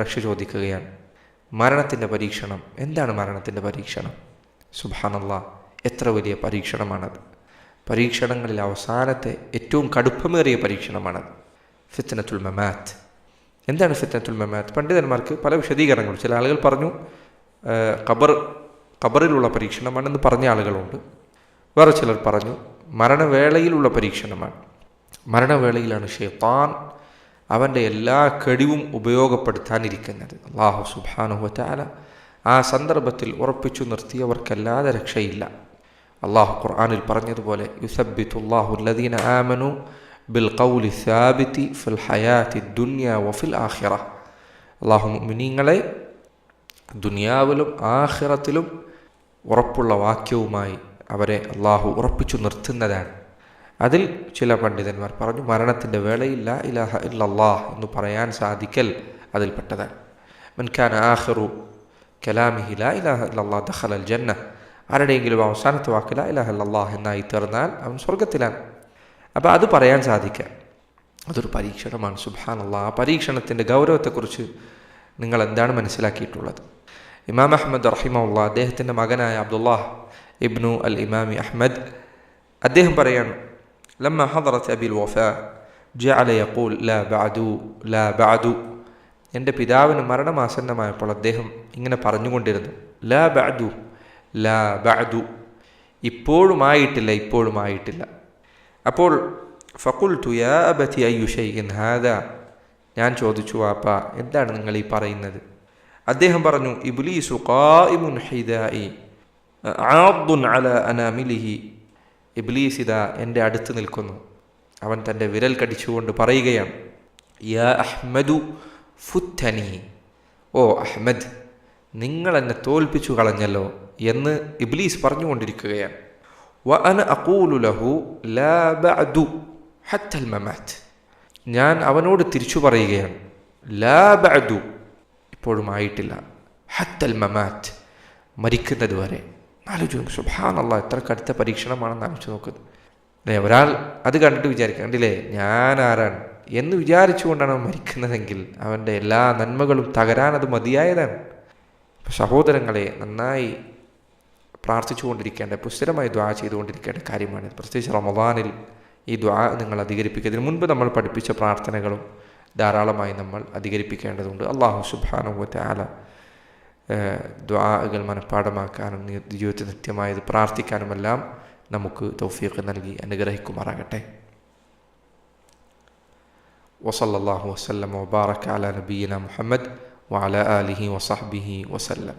രക്ഷ ചോദിക്കുകയാണ്. മരണത്തിൻ്റെ പരീക്ഷണം എന്താണ്? മരണത്തിൻ്റെ പരീക്ഷണം, സുബ്ഹാനല്ലാഹ്, എത്ര വലിയ പരീക്ഷണമാണത്. പരീക്ഷണങ്ങളിൽ അവസാനത്തെ ഏറ്റവും കടുപ്പമേറിയ പരീക്ഷണമാണത് ഫിത്നത്തുൽ മമാത്ത്. എന്താണ് ഫിത്നത്തുൽ മമാത്ത്? പണ്ഡിതന്മാർക്ക് പല വിശദീകരണങ്ങളും. ചില ആളുകൾ പറഞ്ഞു ഖബറിലുള്ള പരീക്ഷണമാണെന്ന് പറഞ്ഞ ആളുകളുണ്ട്. വേറെ ചിലർ പറഞ്ഞു മരണവേളയിലുള്ള പരീക്ഷണമാണ്. മരണവേളയിലാണ് ശൈത്താൻ അവൻ്റെ എല്ലാ കഴിവും ഉപയോഗപ്പെടുത്താനിരിക്കുന്നത്. അല്ലാഹു സുബ്ഹാനഹു വ തആല ആ സന്ദർഭത്തിൽ ഉറപ്പിച്ചു നിർത്തിയവർക്കല്ലാതെ രക്ഷയില്ല. അള്ളാഹു ഖുർആനിൽ പറഞ്ഞതുപോലെ യുസബ്ബിതുല്ലാഹു അല്ലദീന ആമനു ബിൽ ഖൗലി സാബിതി ഫിൽ ഹയാത്തി ദുനിയ വഫിൽ ആഖിറ. അള്ളാഹു മുഅ്മിനീങ്ങളെ ദുനിയാവിലും ആഖിറത്തിലും ഉറപ്പുള്ള വാക്യവുമായി അവരെ അള്ളാഹു ഉറപ്പിച്ചു നിർത്തുന്നതാണ്. അതിൽ ചില പണ്ഡിതന്മാർ പറഞ്ഞു, മരണത്തിൻ്റെ വേളയിൽ ലാ ഇലാഹ ഇല്ലല്ലാഹ് എന്ന് പറയാൻ സാധിക്കൽ അതിൽപ്പെട്ടതാണ്. മൻ കാന ആഖിറു കലാമിഹി ലാ ഇലാഹ ഇല്ലല്ലാഹ് ദഖലൽ ജന്ന. ആരുടെയെങ്കിലും അവസാനത്തെ വാക്ക് ലാ ഇലാഹ ഇല്ലല്ലാഹ് എന്നായി തീർന്നാൽ അവൻ സ്വർഗത്തിലാണ്. അപ്പോൾ അത് പറയാൻ സാധിക്കുക അതൊരു പരീക്ഷണമാണ്. സുബ്ഹാനല്ലാഹ്. ആ പരീക്ഷണത്തിൻ്റെ ഗൗരവത്തെക്കുറിച്ച് നിങ്ങൾ എന്താണ് മനസ്സിലാക്കിയിട്ടുള്ളത്? ഇമാം അഹ്മദ് റഹിമഹുല്ലാഹ് അദ്ദേഹത്തിൻ്റെ മകനായ അബ്ദുല്ലാഹ് ഇബ്നു അൽ ഇമാമി അഹ്മദ് അദ്ദേഹം പറയാണ്, ലമ്മ ഹദറത്ത് അബിൽ വഫാ ജഅല യഖൂൽ ലാ ബഅദു ലാ ബഅദു. എൻ്റെ പിതാവിന് മരണമാസന്നമായപ്പോൾ അദ്ദേഹം ഇങ്ങനെ പറഞ്ഞുകൊണ്ടിരുന്നു, ലാ ബഅദു ലാ ബഅദു, ഇപ്പോഴുമായിട്ടില്ല, ഇപ്പോഴുമായിട്ടില്ല. അപ്പോൾ ഫഖുൽതു യാ അബതി അയ്യു ഷൈഇൻ ഹാദാ, ഞാൻ ചോദിച്ചു, വാപ്പ എന്താണ് നിങ്ങൾ ഈ പറയുന്നത്? അദ്ദേഹം പറഞ്ഞു, ഇബ്ലീസു ഖായിമുൻ ഹിദാഇ ആദ്ദുൻ അലാ അനാമിലിഹി. ഇബ്ലീസ് ഇതാ എൻ്റെ അടുത്ത് നിൽക്കുന്നു, അവൻ തൻ്റെ വിരൽ കടിച്ചുകൊണ്ട് പറയുകയാണ്, യാ അഹ്മദു ഫുത്തനി, ഓ അഹ്മദ് നിങ്ങൾ എന്നെ തോൽപ്പിച്ചു കളഞ്ഞല്ലോ എന്ന് ഇബ്ലീസ് പറഞ്ഞുകൊണ്ടിരിക്കുകയാണ്. വ അന അഖൂലു ലഹു ലാ ബഅദു ഹത്തൽ മമാത്ത്, ഞാൻ അവനോട് തിരിച്ചു പറയുകയാണ്, ലാ ബഅദു, ഇപ്പോഴുമായിട്ടില്ല, ഹത്തൽ മമാത്ത്, മരിക്കുന്നത് വരെ. ആലോചിച്ചു, സുബ്ഹാനല്ലാഹ്, എത്ര കടുത്ത പരീക്ഷണമാണെന്ന് ആലോചിച്ച് നോക്കുന്നത്. ഒരാൾ അത് കണ്ടിട്ട് വിചാരിക്കുക, കണ്ടില്ലേ ഞാൻ ആരാണ് എന്ന് വിചാരിച്ചുകൊണ്ടാണ് അവൻ മരിക്കുന്നതെങ്കിൽ അവൻ്റെ എല്ലാ നന്മകളും തകരാനത് മതിയായതാണ്. സഹോദരങ്ങളെ, നന്നായി പ്രാർത്ഥിച്ചുകൊണ്ടിരിക്കേണ്ട, സ്ഥിരമായി ദുആ ചെയ്തുകൊണ്ടിരിക്കേണ്ട കാര്യമാണ്. പ്രത്യേകിച്ച് റമദാനിൽ ഈ ദുആ നിങ്ങൾ അധികരിപ്പിക്കുക. ഇതിനു മുൻപ് നമ്മൾ പഠിപ്പിച്ച പ്രാർത്ഥനകളും ധാരാളമായി നമ്മൾ അധികരിപ്പിക്കേണ്ടതുണ്ട്. അല്ലാഹു സുബ്ഹാനഹു വ തആല ദുആകൾ മനഃപ്പാഠമാക്കാനും ജീവിതത്തിൽ നിത്യമായത് പ്രാർത്ഥിക്കാനുമെല്ലാം നമുക്ക് തൗഫീഖ് നൽകി അനുഗ്രഹിക്കുമാറാകട്ടെ. വസല്ലല്ലാഹു വസല്ലമ വബാറക അലാ നബിയിന മുഹമ്മദ് വഅലാ ആലിഹി വസഹ്ബിഹി വസല്ലം.